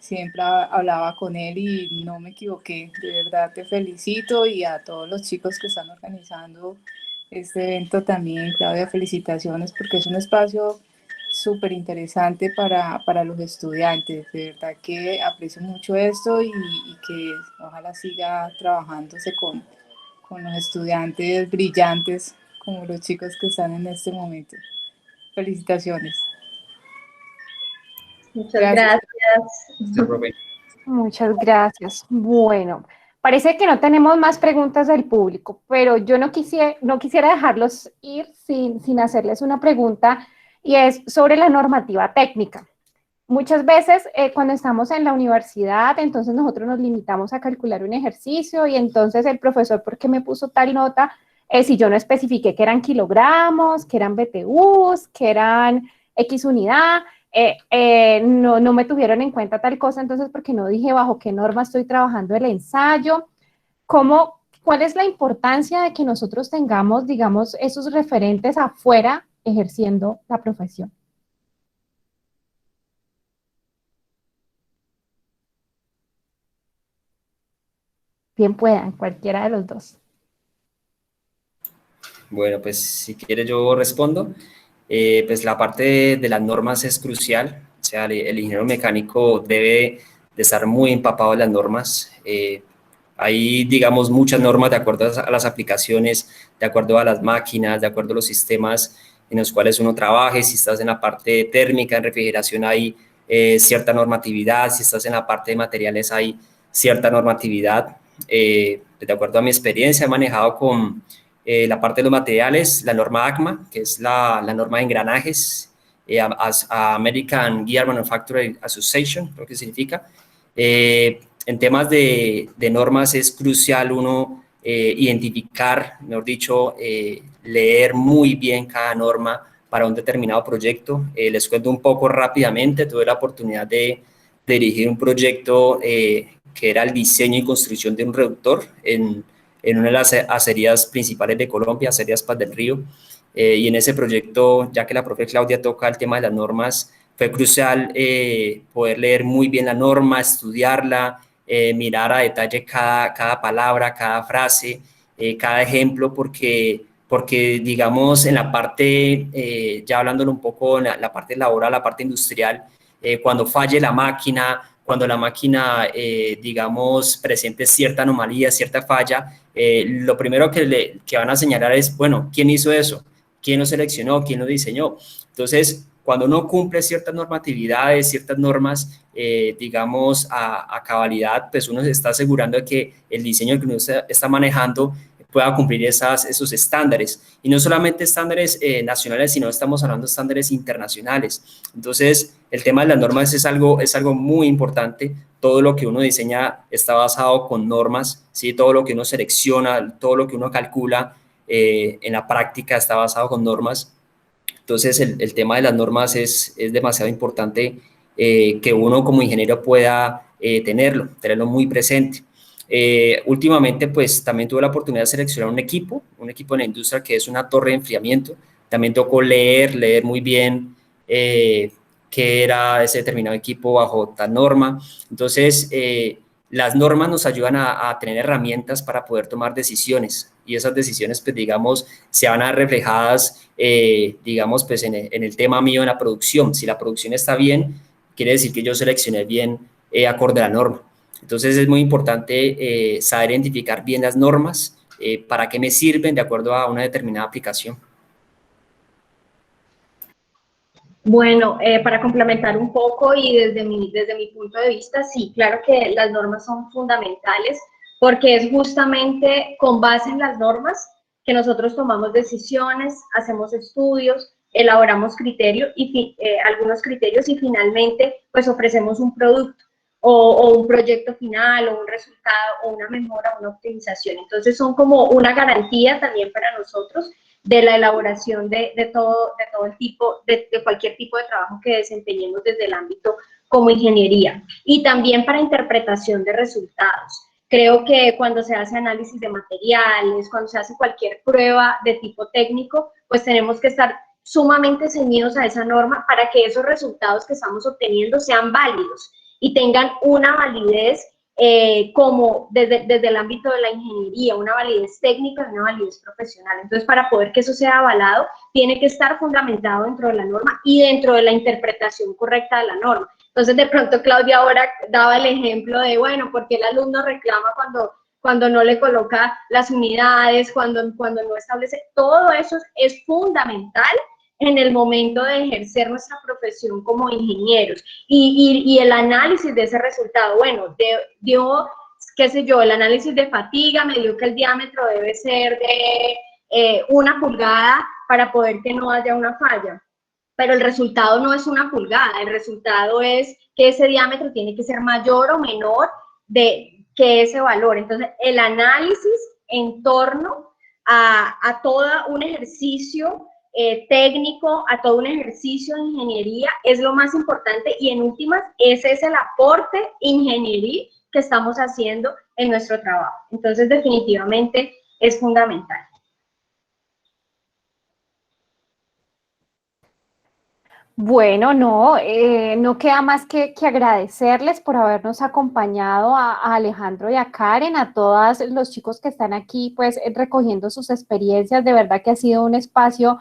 siempre hablaba con él y no me equivoqué. De verdad te felicito, y a todos los chicos que están organizando este evento también, Claudia, felicitaciones, porque es un espacio súper interesante para los estudiantes. De verdad que aprecio mucho esto, y que ojalá siga trabajándose con los estudiantes brillantes como los chicos que están en este momento. Felicitaciones. Muchas gracias. Muchas gracias. Bueno, parece que no tenemos más preguntas del público, pero yo no quisiera dejarlos ir sin hacerles una pregunta, y es sobre la normativa técnica. Muchas veces cuando estamos en la universidad, entonces nosotros nos limitamos a calcular un ejercicio, y entonces el profesor, ¿por qué me puso tal nota? Si yo no especifiqué que eran kilogramos, que eran BTUs, que eran X unidad, no me tuvieron en cuenta tal cosa, entonces porque no dije bajo qué norma estoy trabajando el ensayo. ¿Cuál es la importancia de que nosotros tengamos, digamos, esos referentes afuera ejerciendo la profesión? Bien puedan, cualquiera de los dos. Bueno, pues si quieres yo respondo. Pues la parte de las normas es crucial. O sea, el ingeniero mecánico debe de estar muy empapado de las normas. Hay, digamos, muchas normas de acuerdo a las aplicaciones, de acuerdo a las máquinas, de acuerdo a los sistemas en los cuales uno trabaje. Si estás en la parte térmica, en refrigeración, hay cierta normatividad. Si estás en la parte de materiales, hay cierta normatividad. De acuerdo a mi experiencia, he manejado con la parte de los materiales, la norma ACMA, que es la norma de engranajes, American Gear Manufacturing Association, creo que significa. En temas de normas es crucial uno identificar, mejor dicho, leer muy bien cada norma para un determinado proyecto. Les cuento un poco rápidamente, tuve la oportunidad de dirigir un proyecto que era el diseño y construcción de un reductor en una de las acerías principales de Colombia, Acerías Paz del Río, y en ese proyecto, ya que la profe Claudia toca el tema de las normas, fue crucial poder leer muy bien la norma, estudiarla, mirar a detalle cada palabra, cada frase, cada ejemplo, porque digamos en la parte, ya hablándolo un poco en la parte laboral, la parte industrial, cuando falle la máquina, cuando la máquina, digamos, presente cierta anomalía, cierta falla, lo primero que van a señalar es, bueno, ¿quién hizo eso? ¿Quién lo seleccionó? ¿Quién lo diseñó? Entonces, cuando uno cumple ciertas normatividades, ciertas normas, digamos, a cabalidad, pues uno se está asegurando de que el diseño que uno está manejando pueda cumplir esos estándares. Y no solamente estándares nacionales, sino estamos hablando de estándares internacionales. Entonces, el tema de las normas es algo muy importante. Todo lo que uno diseña está basado con normas, ¿sí? Todo lo que uno selecciona, todo lo que uno calcula en la práctica está basado con normas. Entonces, el tema de las normas es demasiado importante que uno como ingeniero pueda tenerlo muy presente. Últimamente, pues también tuve la oportunidad de seleccionar un equipo en la industria que es una torre de enfriamiento. También tocó leer muy bien qué era ese determinado equipo bajo tal norma. Entonces, las normas nos ayudan a tener herramientas para poder tomar decisiones y esas decisiones, pues digamos, se van a ver reflejadas, digamos, pues en el tema mío, en la producción. Si la producción está bien, quiere decir que yo seleccioné bien acorde a la norma. Entonces es muy importante saber identificar bien las normas, para qué me sirven de acuerdo a una determinada aplicación. Bueno, para complementar un poco y desde mi punto de vista, sí, claro que las normas son fundamentales porque es justamente con base en las normas que nosotros tomamos decisiones, hacemos estudios, elaboramos algunos criterios y finalmente pues ofrecemos un producto o un proyecto final o un resultado o una mejora, una optimización. Entonces son como una garantía también para nosotros de la elaboración de todo el tipo, de cualquier tipo de trabajo que desempeñemos desde el ámbito como ingeniería. Y también para interpretación de resultados. Creo que cuando se hace análisis de materiales, cuando se hace cualquier prueba de tipo técnico, pues tenemos que estar sumamente ceñidos a esa norma para que esos resultados que estamos obteniendo sean válidos y tengan una validez como desde el ámbito de la ingeniería, una validez técnica y una validez profesional. Entonces, para poder que eso sea avalado, tiene que estar fundamentado dentro de la norma y dentro de la interpretación correcta de la norma. Entonces, de pronto, Claudia ahora daba el ejemplo de, bueno, ¿por qué el alumno reclama cuando no le coloca las unidades, cuando no establece? Todo eso es fundamental en el momento de ejercer nuestra profesión como ingenieros. Y el análisis de ese resultado, bueno, dio, qué sé yo, el análisis de fatiga me dio que el diámetro debe ser de 1 pulgada para poder que no haya una falla. Pero el resultado no es 1 pulgada, el resultado es que ese diámetro tiene que ser mayor o menor que ese valor. Entonces, el análisis en torno a todo un ejercicio técnico, a todo un ejercicio de ingeniería es lo más importante y en últimas ese es el aporte ingenieril que estamos haciendo en nuestro trabajo. Entonces definitivamente es fundamental. Bueno, no queda más que agradecerles por habernos acompañado a Alejandro y a Karen, a todos los chicos que están aquí, pues recogiendo sus experiencias. De verdad que ha sido un espacio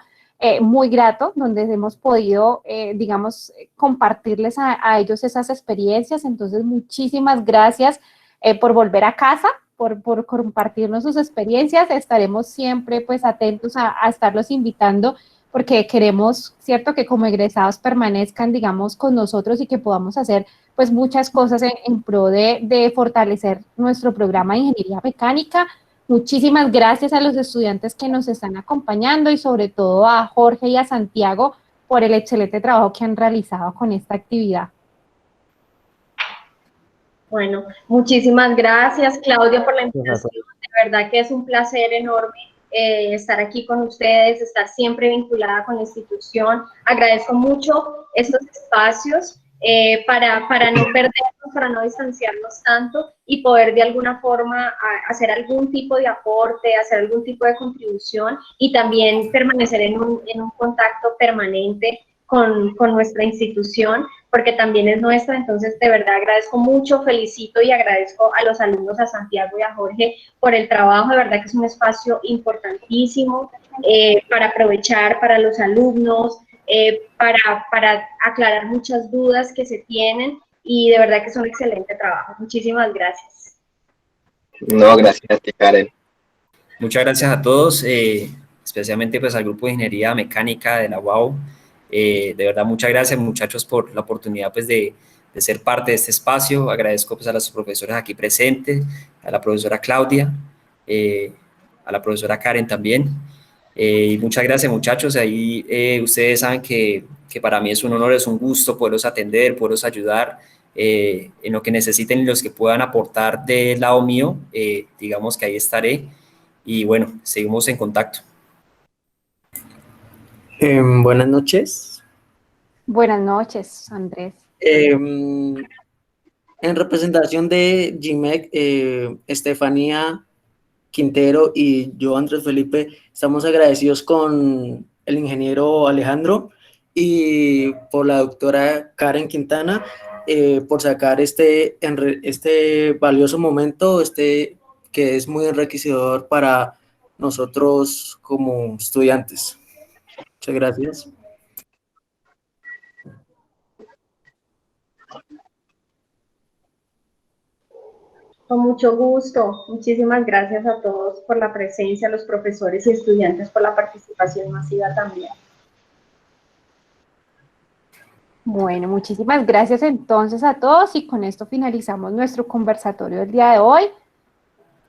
muy grato, donde hemos podido, digamos, compartirles a ellos esas experiencias. Entonces, muchísimas gracias por volver a casa, por compartirnos sus experiencias. Estaremos siempre, pues, atentos a estarlos invitando, porque queremos, ¿cierto?, que como egresados permanezcan, digamos, con nosotros y que podamos hacer, pues, muchas cosas en pro de fortalecer nuestro programa de ingeniería mecánica. Muchísimas gracias a los estudiantes que nos están acompañando y sobre todo a Jorge y a Santiago por el excelente trabajo que han realizado con esta actividad. Bueno, muchísimas gracias, Claudia, por la invitación. De verdad que es un placer enorme estar aquí con ustedes, estar siempre vinculada con la institución. Agradezco mucho estos espacios para no perdernos, para no distanciarnos tanto y poder de alguna forma hacer algún tipo de aporte, hacer algún tipo de contribución y también permanecer en un contacto permanente con nuestra institución, porque también es nuestra. Entonces, de verdad agradezco mucho, felicito y agradezco a los alumnos, a Santiago y a Jorge, por el trabajo. De verdad que es un espacio importantísimo para aprovechar para los alumnos, para aclarar muchas dudas que se tienen, y de verdad que es un excelente trabajo. Muchísimas gracias. No, gracias a ti, Karen. Muchas gracias a todos, especialmente pues al grupo de Ingeniería Mecánica de la UAU. De verdad, muchas gracias, muchachos, por la oportunidad pues de ser parte de este espacio. Agradezco pues a los profesores aquí presentes, a la profesora Claudia, a la profesora Karen también. Y muchas gracias, muchachos. Ahí ustedes saben que para mí es un honor, es un gusto poderlos atender, poderlos ayudar en lo que necesiten y los que puedan aportar del lado mío. Digamos que ahí estaré. Y bueno, seguimos en contacto. Buenas noches. Buenas noches, Andrés. En representación de GIMEC, Estefanía Quintero y yo, Andrés Felipe, estamos agradecidos con el ingeniero Alejandro y por la doctora Karen Quintana por sacar este valioso momento, que es muy enriquecedor para nosotros como estudiantes. Muchas gracias. Con mucho gusto. Muchísimas gracias a todos por la presencia, a los profesores y estudiantes por la participación masiva también. Bueno, muchísimas gracias entonces a todos, y con esto finalizamos nuestro conversatorio del día de hoy.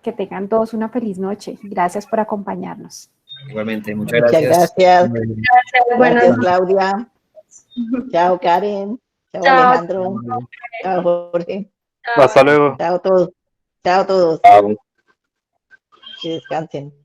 Que tengan todos una feliz noche. Gracias por acompañarnos. Igualmente, muchas Muchas gracias. gracias. Gracias, Gracias, Claudia. Chao, Karen. Chao, Chao. Alejandro. Chao, Jorge. Chao. Hasta luego. Chao a todos. Chao a todos. Chao. Que descansen.